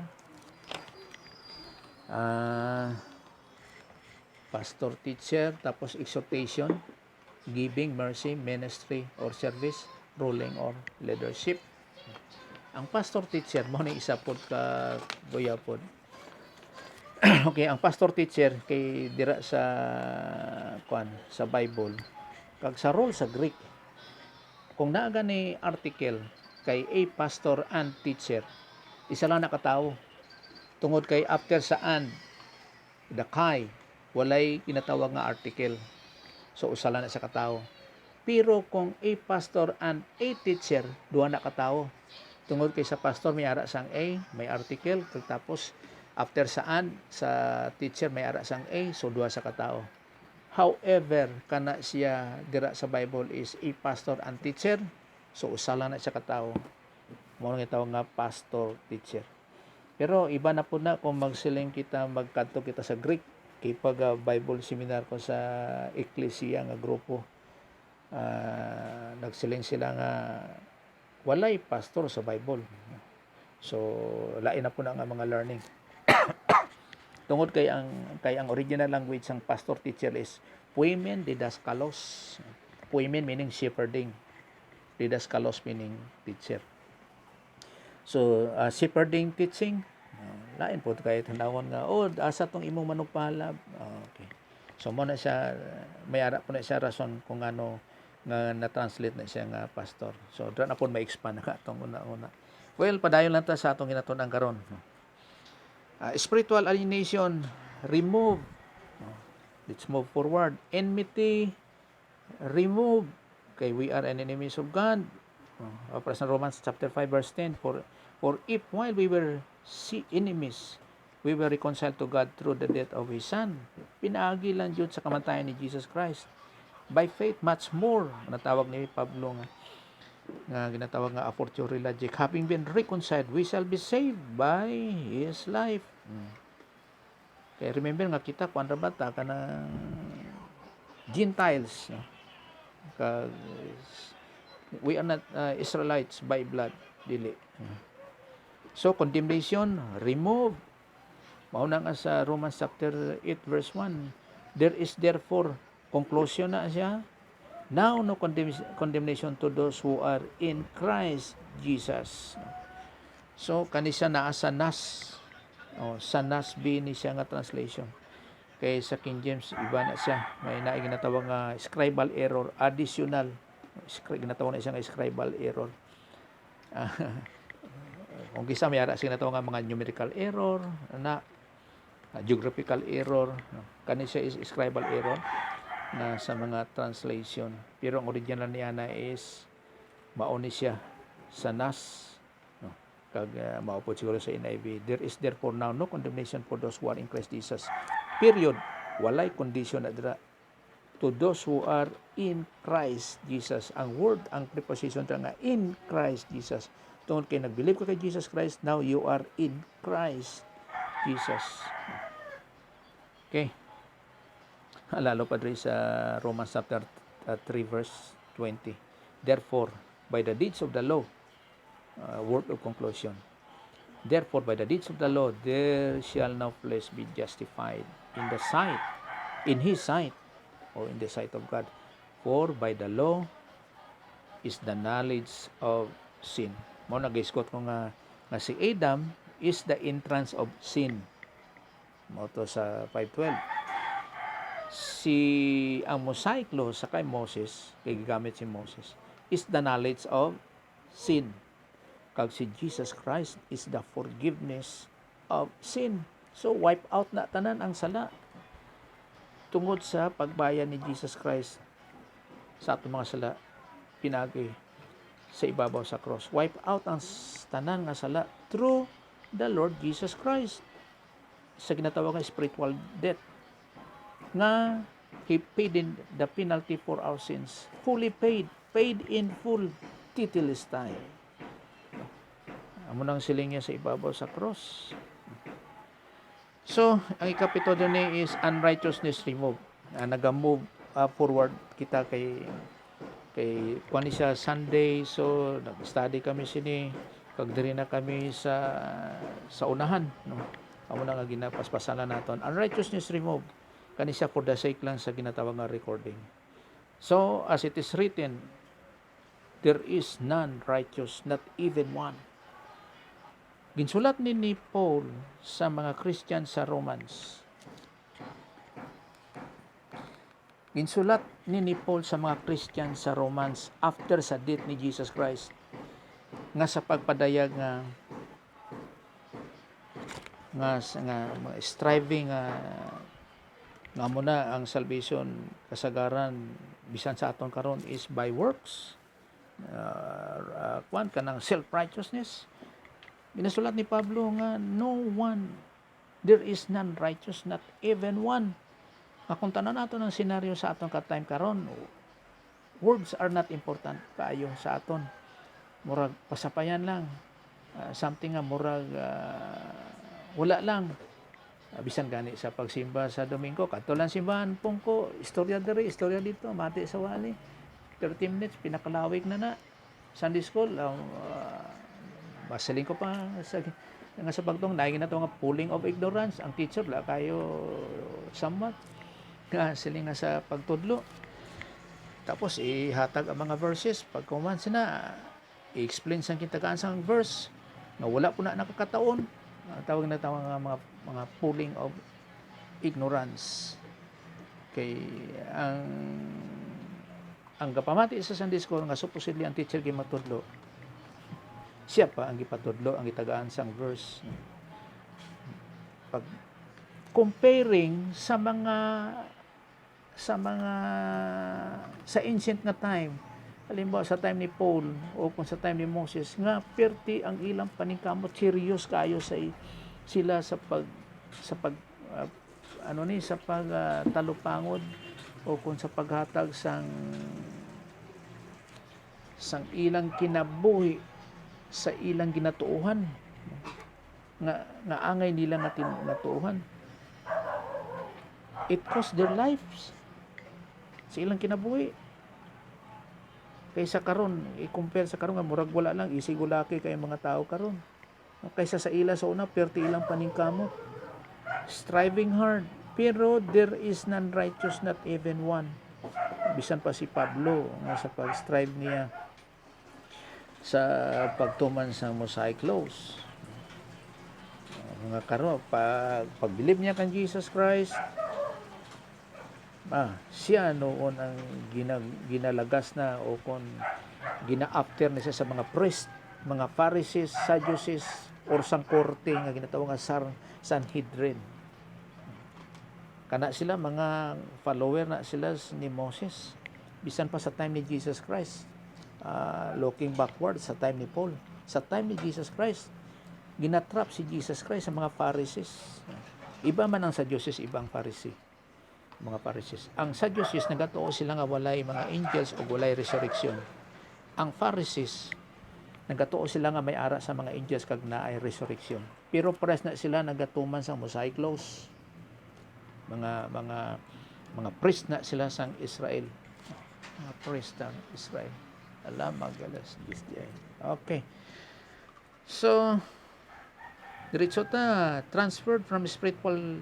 Pastor, teacher, tapos exhortation, giving, mercy, ministry or service, ruling or leadership. Ang pastor, teacher mo ni isa pod ka buya pod. Okay, ang pastor, teacher kay dira sa Bible kag sa role sa Greek, kung naa gani article kay a pastor and teacher, isa lang nakatawo. Tungod kay after sa and, the kai, walay ginatawag nga article. So usa lang na sa katawo. Pero kung a pastor and a teacher, duha na katawo. Tungod kay sa pastor may ara sang A, may article, kag tapos after saan sa teacher may ara sang A, so duha sa katao. However, kana siya dira sa Bible is a pastor and teacher, so usa lang na siya katao. Mao nga tawag nga pastor teacher. Pero iba na po na kung magsiling kita, magkadto kita sa Greek. Kay pag Bible seminar ko sa Ecclesia nga grupo, nagsiling sila nga walay pastor sa Bible. So lain na po na nga mga learning. Tungod kay ang original language sang pastor teacher is poimen didaskalos. Poimen meaning shepherding. Didaskalos meaning teacher. So shepherding teaching, lain po kay tanawon nga asa tong imong manugpalab. Okay. So mo na siya, may ara po na siya rason kung ano nga na-translate na siya nga pastor. So dra na po ma-expand na atong una-una. Well, padayon lang ta sa atong ginatun-an karon. Spiritual alienation, remove. Let's move forward. Enmity, remove. Kay we are enemies of God. Para sa Romans chapter 5 verse 10, for if while we were enemies, we were reconciled to God through the death of His Son, pinaagi lang yun sa kamatayan ni Jesus Christ. By faith, much more, natawag ni Pablo nga ginatawag nga a fortiori logic, having been reconciled, we shall be saved by His life. Kaya remember nga kita, kung ano ba ta, ka ng Gentiles, we are not Israelites by blood, dili. So condemnation, remove. Mauna nga sa Romans chapter 8 verse 1, there is therefore, conclusion na siya, now no condemnation to those who are in Christ Jesus. So kanisa naa sa nas, sa nas B ni siya nga translation. Kay sa King James iba na siya, may ginatawag nga scribal error, additional. Ginatawag na siya nga scribal error. Kung kisa may ara siya ginatawag nga mga numerical error, geographical error, kani siya is scribal error na sa mga translation. Pero ang original niya na is mauni siya sa nas, kag maupod siguro sa NIV, there is therefore now no condemnation for those who are in Christ Jesus. Period. Walay condition na dira. To those who are in Christ Jesus. Ang word, ang preposition nga in Christ Jesus. Tungkol kay nag-believe ka kay Jesus Christ, now you are in Christ Jesus. Okay. Lalo pa rin sa Romans chapter 3 verse 20. Therefore, by the deeds of the law, word of conclusion. Therefore, by the deeds of the law, there shall no flesh be justified in His sight, or in the sight of God. For by the law is the knowledge of sin. Mo nag-isgot ko nga si Adam is the entrance of sin. Mo to sa 5:12. Ang Mosaic law sa kay Moses, kay gigamit si Moses, is the knowledge of sin. Kag si Jesus Christ is the forgiveness of sin. So wipe out na tanan ang sala tungod sa pagbayan ni Jesus Christ sa atong mga sala, pinagi sa ibabaw sa cross. Wipe out ang tanan nga sala through the Lord Jesus Christ. Sa ginatawag nga spiritual death, nga He paid in the penalty for our sins. Fully paid in full, titilistay. Amo nang siling niya sa ibabaw sa cross. So, ang ikapito doon is unrighteousness removed. Naga-move forward kita kay kuan siya Sunday, so nag-study kami sini, kag diri na kami sa unahan, no. Amo na nga ginapaspasan na naton. Unrighteousness removed. Kani siya for the sake lang sa ginatawag nga recording. So, as it is written, there is none righteous, not even one. Ginsulat ni Paul sa mga Christian sa Romans. Ginsulat ni Paul sa mga Christian sa Romans after sa death ni Jesus Christ, nga sa pagpadayag nga striving nga muna ang salvation kasagaran bisan sa aton karon is by works. kwan kanang self-righteousness. Ginasulat ni Pablo nga no one, there is none righteous, not even one. Kung tanan nato ng senaryo sa aton ka-time karon, words are not important kaayo sa aton. Murag pasapayan lang. Something nga murag wala lang. Bisan gani sa pagsimba sa Domingo, kadto lang simbahan pungko, istorya diri, istorya dito, mati sa wali. 30 minutes pinakalawig na. Sunday school, masaling ko pa sa pagtong naigin na to nga pulling of ignorance. Ang teacher la kayo somewhat nga siling nga sa pagtudlo. Tapos ihatag ang mga verses pag kuman sina i-explain sang kitagaan sang verse nga wala po na nakakataon. Tawag na tawag nga mga pulling of ignorance. Kay ang kapamati sa Sunday school nga supposedly ang teacher gi matudlo, siya pa ang gipatudlo, ang gitagaan sang verse. Pag comparing sa ancient nga time, halimbawa sa time ni Paul o kung sa time ni Moses, nga perti ang ilang paningkamot, serious kayo sa sila sa talupangod o kung sa paghatag sang ilang kinabuhi sa ilang ginatuuhan nga angay nila nga natuuhan. It cost their lives sa ilang kinabuhi. Kaysa karon, i-compare sa karon nga murag wala lang, isigulaki kay mga tao karon. Kaysa sa ila sa una, perti ilang paningkamot. Striving hard, pero there is none righteous, not even one. Bisan pa si Pablo nga sa pag-strive niya sa pagtuman sa Mosaic laws. Mga karon, pag-believe niya kan Jesus Christ, siya noon ang ginalagas na o kung gina-after na siya sa mga priest, mga Pharisees, Sadducees, or sang korte nga ginatawag nga Sanhedrin. Kana sila mga follower na sila ni Moses. Bisan pa sa time ni Jesus Christ. Looking backward sa time ni Paul. Sa time ni Jesus Christ, ginatrap si Jesus Christ sa mga Pharisees. Iba man ang Sadducees, ibang Pharisee. Mga Pharisees. Ang Sadducees, nagatuo sila nga walay mga angels o walay resurrection. Ang Pharisees, nagatuo sila nga may ara sa mga angels kag naay resurrection. Pero pares na sila nagatuman sa Mosaic laws. Mga priest na sila sang Israel. Mga priest ng Israel. Alam magalas disdiay. Okay. So diretso ta, transferred from spiritual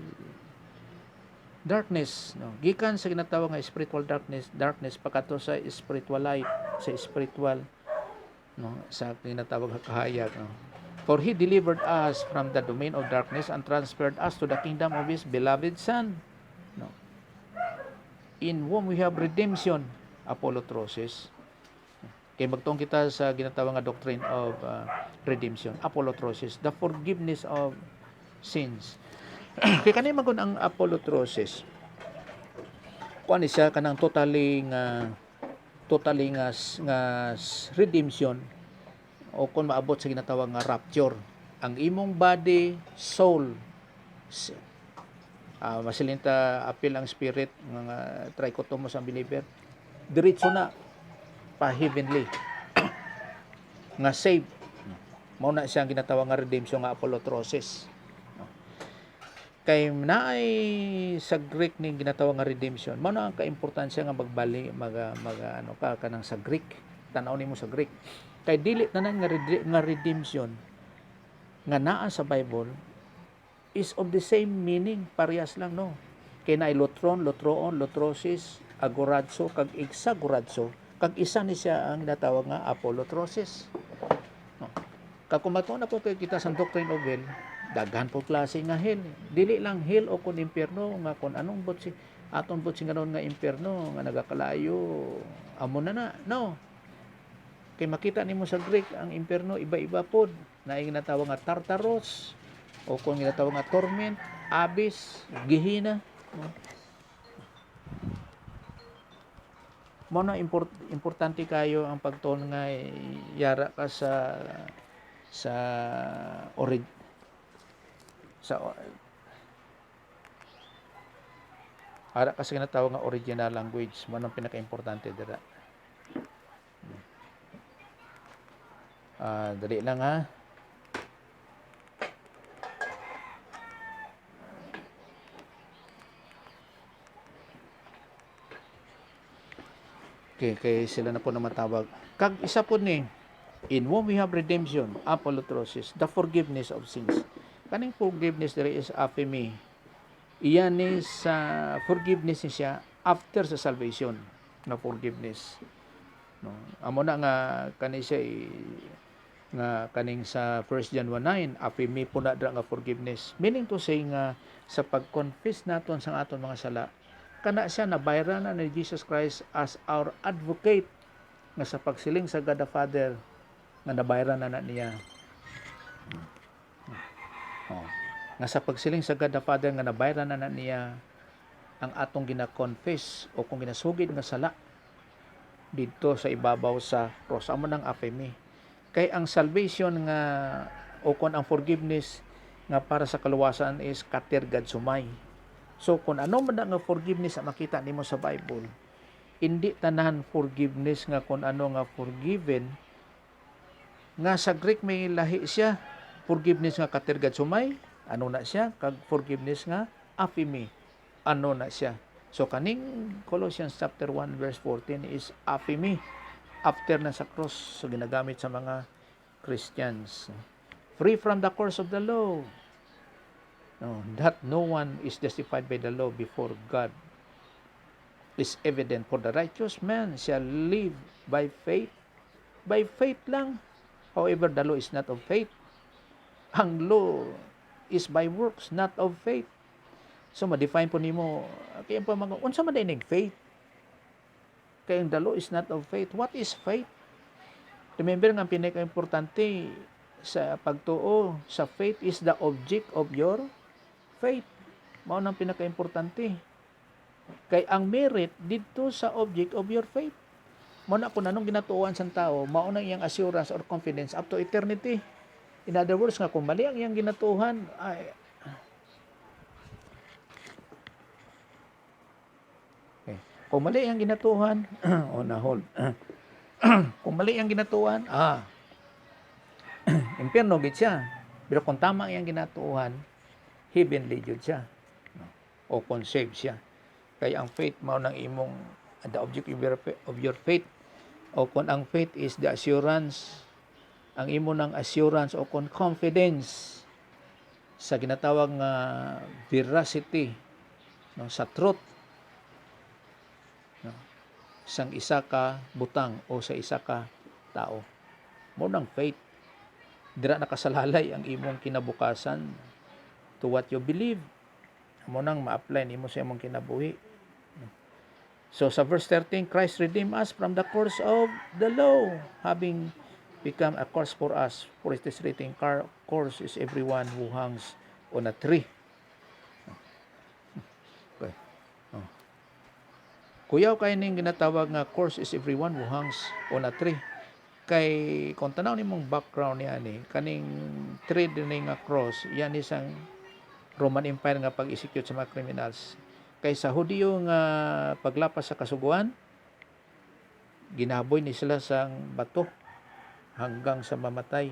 darkness, no, gikan sa ginatawag nga spiritual darkness pakato sa spiritual light, sa spiritual, no, sa ginatawag nga kahayag, no. For he delivered us from the domain of darkness and transferred us to the kingdom of his beloved Son, no, in whom we have redemption, apolutrosis. Kay magtuong kita sa ginatawag nga doctrine of redemption, apolutrosis, the forgiveness of sins. Kay kanay magun ang apolutrosis, kuan siya kanang totally nga redemption o kung maabot sa ginatawag nga rapture, ang imong body, soul, masilinta apil ang spirit nga trichotomos ang believer, diretso na pa heavenly nga saved. Mao na siya ang ginatawag nga redemption nga apolutrosis. Kay naay sa Greek ning ginatawag nga redemption, mao na ang kaimportansya nga magbali ano ka kanang sa Greek, tan-aw nimo sa Greek. Kay dili tanan nga redemption nga naa sa Bible is of the same meaning, parehas lang, no. Kay naay lotron, lotroon, lotrosis, agorazo kag exagorazo, kag isa ni siya ang ginatawag nga apolutrosis. No. Kag kumato na po kita sa doctrine of hell, daghan po klase nga hell. Dili lang hell o kun impierno nga kun anong butsi aton butsi nga nga impierno nga nagakalayo amo na. No. Kay makita nimo sa Greek ang impierno iba-iba pod. Naay ginatawag nga Tartaros o kun ginatawag nga torment, abyss, Gehenna. No. Mo na importante kayo ang pagtuon nga yara ka sa orig sa ara ka sa ginatawag nga original language mo nang pinaka-importante dira. Dali lang ha. Okay, kay sila na po na matawag. Kag isa po ni, in whom we have redemption, apolutrosis, the forgiveness of sins. Kaning forgiveness there is apemi. Iyan ni sa forgiveness ni siya after sa salvation na forgiveness. No, amo na nga kani siya nga kaning sa 1 John 1:9 apemi po na dra nga forgiveness. Meaning to say nga sa pag-confess naton sa aton mga sala, kana siya nabayran na ni Jesus Christ as our advocate nga sa pagsiling sa God the Father nga nabayran na niya. Nga sa pagsiling sa God the Father nga nabayran na niya ang atong gina-confess o kung ginasugid nga sala dito sa ibabaw sa cross. Amo nang apemi. Kay ang salvation nga o kung ang forgiveness nga para sa kaluwasan is katirgad sumay. So kung ano man nga forgiveness ang makita nimo sa Bible, hindi tanan forgiveness nga kung ano nga forgiven nga sa Greek may lahi siya, forgiveness nga katirgad sumay, ano na siya, kag forgiveness nga apemi, ano na siya. So kaning Colossians chapter 1 verse 14 is apemi, after na sa cross, so ginagamit sa mga Christians. Free from the curse of the law. No, that no one is justified by the law before God is evident, for the righteous man shall live by faith. By faith lang. However, the law is not of faith. Ang law is by works, not of faith. So, ma-define po nimo, kaya pa mga, unsa man dinig faith? Kaya the law is not of faith. What is faith? Remember nga, pinaka-importante sa pagtuo, sa faith is the object of your faith. Mao nang pinaka-importante. Kay ang merit dito sa object of your faith. Mao na kung anong ginatuohan sa tao, mao nang iyang assurance or confidence up to eternity. In other words, nga kung mali ang iyang ginatuohan, ay okay. Kung mali ang ginatuohan, hold. Kung mali ang ginatuohan, impyerno gid siya. Pero kung tama ang iyang ginatuohan, heavenly jud siya. O kung saved siya. Kaya ang faith mao nang imong the object of your faith. O kung ang faith is the assurance, ang imo ng assurance o kung confidence sa ginatawag nga veracity, no, sa truth, no, sang isa ka butang o sa isa ka tao. Mao nang faith. Dira nakasalalay ang imong kinabukasan to what you believe. Mo nang ma-apply nimo sa imong kinabuhi. So sa verse 13, Christ redeemed us from the curse of the law, having become a curse for us. For it is written, curse is everyone who hangs on a tree. Okay. Kuyaw kay ning ginatawag nga curse is everyone who hangs on a tree. Kay kung tanaw nimong background niya ni kaning tree din nga cross, yan isang Roman Empire nga pag-execute sa mga criminals. Kay sa Hudiyo nga paglapas sa kasuguan, ginaboy ni sila sang bato hanggang sa mamatay.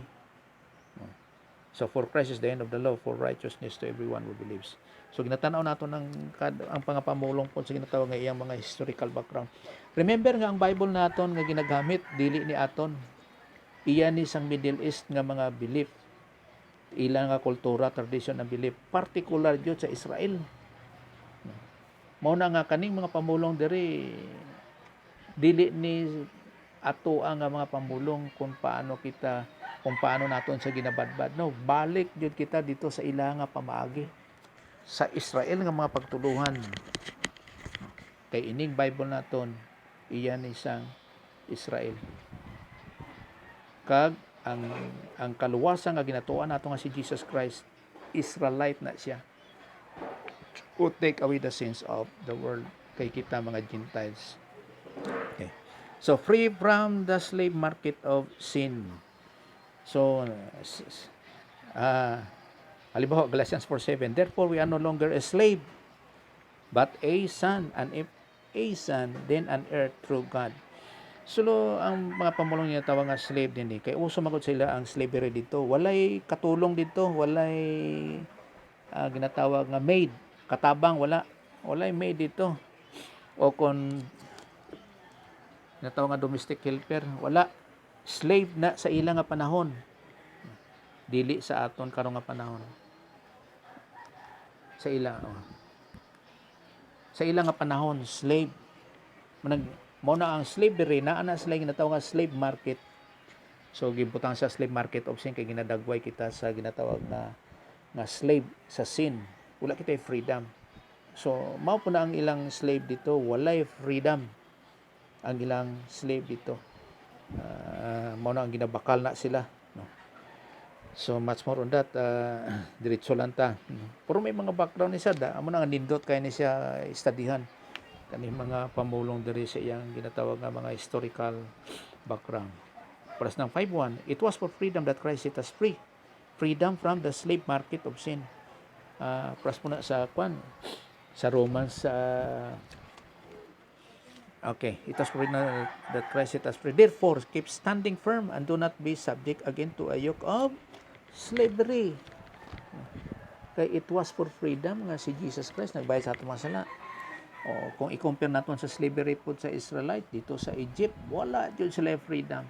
So for Christ is the end of the law, for righteousness to everyone who believes. So ginatanaw nato ang pangapamulong po sa ginatawag nga iyang mga historical background. Remember nga ang Bible naton nga ginagamit dili ni aton. Iyan ni sang Middle East nga mga belief. Ilang nga kultura, tradition ang belief, particular jud sa Israel. Mao na nga kaning mga pamulong diri dili ni ato ang mga pamulong kung paano naton sa ginabadbad. No, balik jud kita dito sa ila nga pamaagi sa Israel nga mga pagtuluhan. Kay ining Bible naton iyan isang Israel. Kag ang kaluwasan nga ginatuan nato nga si Jesus Christ, Israelite na siya, who take away the sins of the world. Kay kita mga Gentiles. Okay. So, free from the slave market of sin. So, halimbawa, Galatians 4:7, therefore we are no longer a slave, but a son, and if a son, then an heir through God. So, ang mga pamulong niya tawag nga slave din kay uso magod sila ang slavery dito. Walay katulong dito, walay ginatawag nga maid, katabang, walay maid dito. O kung ginatawag nga domestic helper, wala. Slave na sa ilang nga panahon. Dili sa aton karong nga panahon. Sa ilang nga panahon, slave. Mo na ang slavery na ana sila ginatawag nga slave market. So gibutang sa slave market of sin kay ginadagway kita sa ginatawag nga slave sa sin. Wala kita freedom. So mao po na ang ilang slave dito, walay freedom ang ilang slave dito. Mao na ang ginabakal na sila, no? So much more on that, diretso lang ta. Pero may mga background ni sada, amo na nga nindot kay ni siya studyhan kani mga pamulong diri sa iyang ginatawag nga mga historical background. Paras ng 5:1, it was for freedom that Christ set us free. Freedom from the slave market of sin. Paras muna sa Romans, okay, it was for freedom that Christ set us free. Therefore, keep standing firm and do not be subject again to a yoke of slavery. Kay it was for freedom nga si Jesus Christ nagbayad sa atong mga sala. O kung i-compare natin sa slavery po sa Israelite dito sa Egypt, wala jud sila freedom.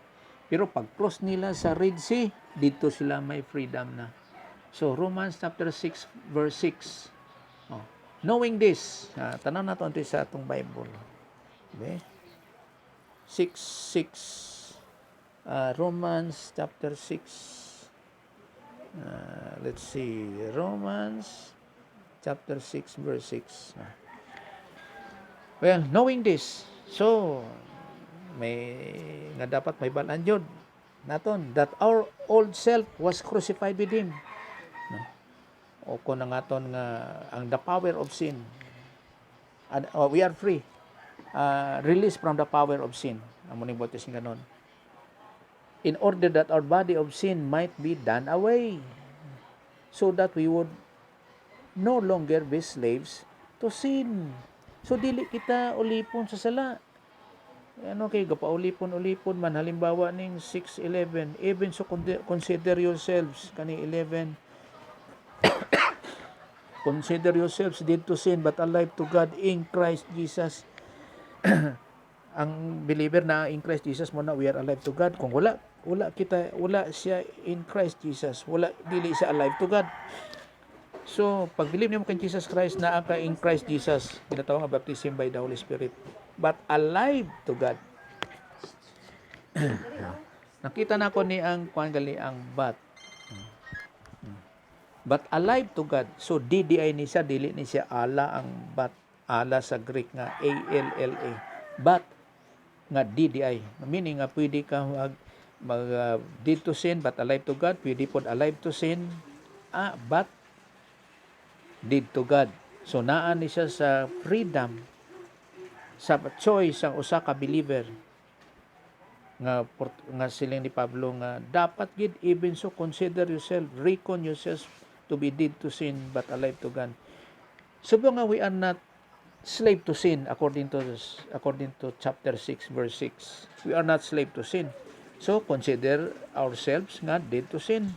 Pero pag cross nila sa Red Sea, dito sila may freedom na. So Romans chapter 6 verse 6. Knowing this, tanaw natin ito sa atong Bible. Okay? 6:6. Romans chapter 6. Let's see. Romans chapter 6 verse 6. Well, knowing this, so may nga dapat may balaan jud naton that our old self was crucified with him. No? O kung ang aton nga ang the power of sin, and we are free, released from the power of sin. Amo ning botes ganon. In order that our body of sin might be done away, so that we would no longer be slaves to sin. So dili kita ulipon sa sala. Kay gapaulipon man halimbawa ning 6:11, even so consider yourselves kani 11. Consider yourselves dead to sin but alive to God in Christ Jesus. Ang believer na in Christ Jesus mo na we are alive to God. Kung wala siya in Christ Jesus, dili siya alive to God. So, pag believe niyo kay Jesus Christ na ka in Christ Jesus, ginatawag nga baptism by the Holy Spirit, but alive to God. Nakita na ko ni ang ang but alive to God. So DDI ni siya, dili ni siya ala ang but, ala sa Greek nga ALLA. But nga DDI, meaning nga pwede ka mag dead to sin but alive to God, pwede pod alive to sin but dead to God. So naa ni siya sa freedom, sa choice ang usa ka believer nga siling ni Pablo nga dapat gid even so consider yourself, reckon yourself to be dead to sin but alive to God. So nga we are not slave to sin according to chapter 6 verse 6. We are not slave to sin. So consider ourselves nga dead to sin.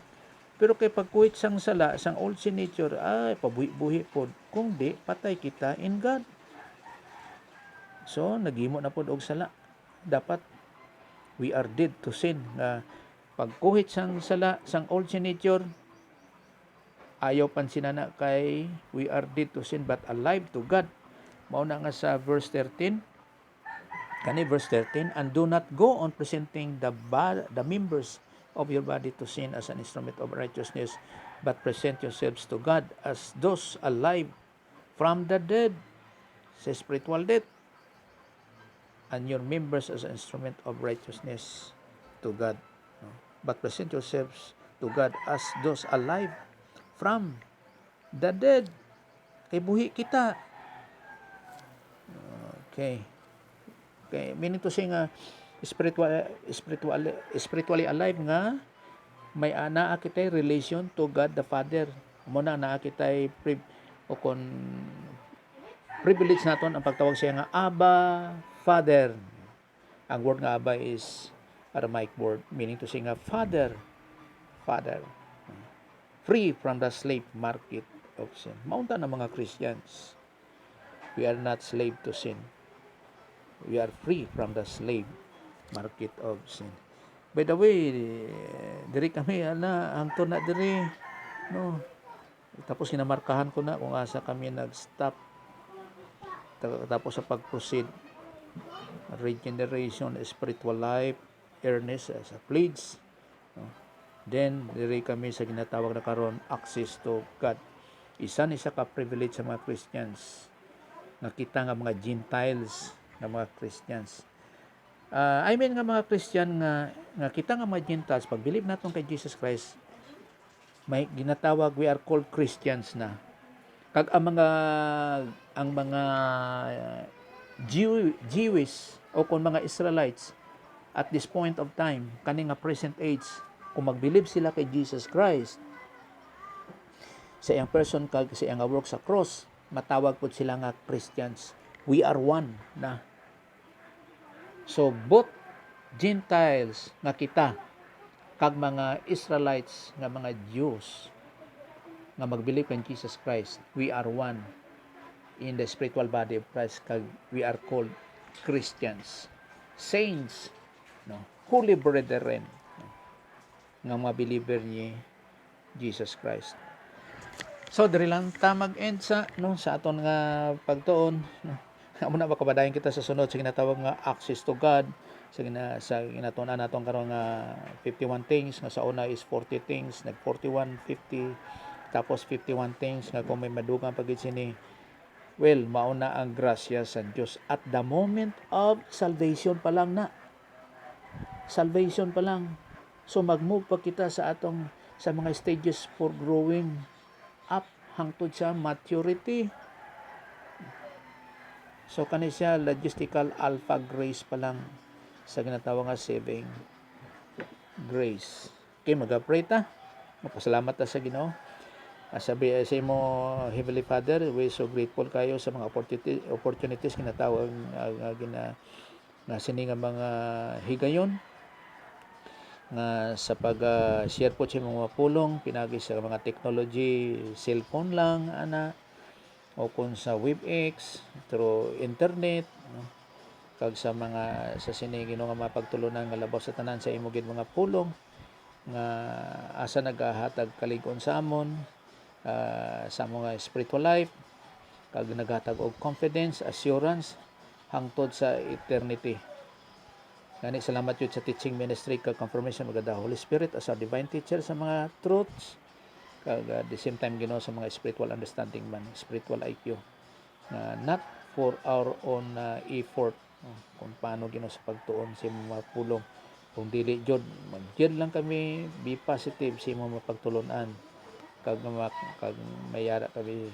Pero kay pagkuhit sang sala, sang old sin nature, pabuhi-buhi pod. Kung di, patay kita in God. So, naghimo na pod og sala. Dapat, we are dead to sin. Pagkuhit sang sala, sang old sin nature, ayaw pansinana kay we are dead to sin but alive to God. Mauna nga sa verse 13. Kani verse 13, and do not go on presenting the members of your body to sin as an instrument of righteousness, but present yourselves to God as those alive from the dead, sa spiritual death, and your members as an instrument of righteousness to God. But present yourselves to God as those alive from the dead. Kay buhi kita. Okay, meaning to say nga, spiritually alive nga may ana kitay relation to God the Father. Mo na naa kitay o kon privilege naton ang pagtawag siya nga Abba Father. Ang word nga Abba is Aramaic word meaning to say nga Father. Free from the slave market of sin. Maunta na mga Christians. We are not slave to sin. We are free from the slave market of sin. By the way, diri kami hangtod na diri no. Tapos ginamarkahan ko na kung asa kami nag-stop. Tapos sa pag-proceed, regeneration, spiritual life, earnest as a pledge. No? Then diri kami sa ginatawag na karon access to God. Isa ka privilege sa mga Christians. Nakita nga mga Gentiles nga mga Christians. Nga mga Christian nga kita nga mga Gentiles pag believe naton kay Jesus Christ may ginatawag we are called Christians na. Kag ang mga Jewish o kung mga Israelites at this point of time kani nga present age kung mag-believe sila kay Jesus Christ sa iyang person kag sa iyang work sa cross matawag pud sila nga Christians. We are one na. So both Gentiles nga kita kag mga Israelites nga mga Jews nga mag-believe in Jesus Christ, we are one in the spiritual body of Christ kag we are called Christians, saints, no, holy brethren nga mga believer ni Jesus Christ. So diri lang ta mag-end sa aton nga pagtuon. Amo na makabadayon kita sa sunod sa ginatawag nga access to God sa ginatunan naton karon nga 51 things nga sa una is 40 things nag 41 50 tapos 51 things nga kung may madugang pagid sini mauna ang grasya sa Dios at the moment of salvation pa lang so mag-move pa kita sa mga stages for growing up hangtod sa maturity. So kani siya logistical alpha grace pa lang sa ginatawag nga saving grace. Okay, mag-pray ta. Magpasalamat ta sa Ginoo. Sabi sa imo Heavenly Father, we so grateful kayo sa mga opportunities ginatawag nga sini nga mga higayon nga sa pag-share po sa mga pulong pinagi sa mga technology, cellphone lang o kung sa WebEx through internet no? Kag sa sini Ginoo nga mapagtulunan nga labaw sa tanan sa imo gid mga pulong nga asa nagahatag kalig-on sa amon sa mga spiritual life kag naghatag og confidence, assurance hangtod sa eternity. Gani salamat yun sa teaching ministry kag confirmation of the Holy Spirit as our divine teacher sa mga truths kag at the same time Ginoo sa mga spiritual understanding man, spiritual IQ not for our own effort kung paano Ginoo sa pagtuon sa mga pulong kung dili jud mag-jud lang kami be positive sa mga pagtulunan kag mayara kami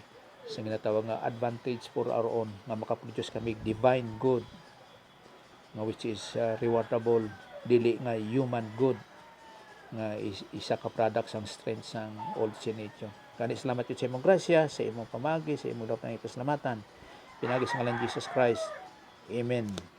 sa ginatawag nga advantage for our own nga makaproduce kami divine good which is rewardable dili nga human good nga isa ka product sang strength sang old sin nature. Kani salamat yun sa imong grasya, sa imong pamagi, sa imong dapat ng ipasalamatan. Pinagi sa ngalan Jesus Christ. Amen.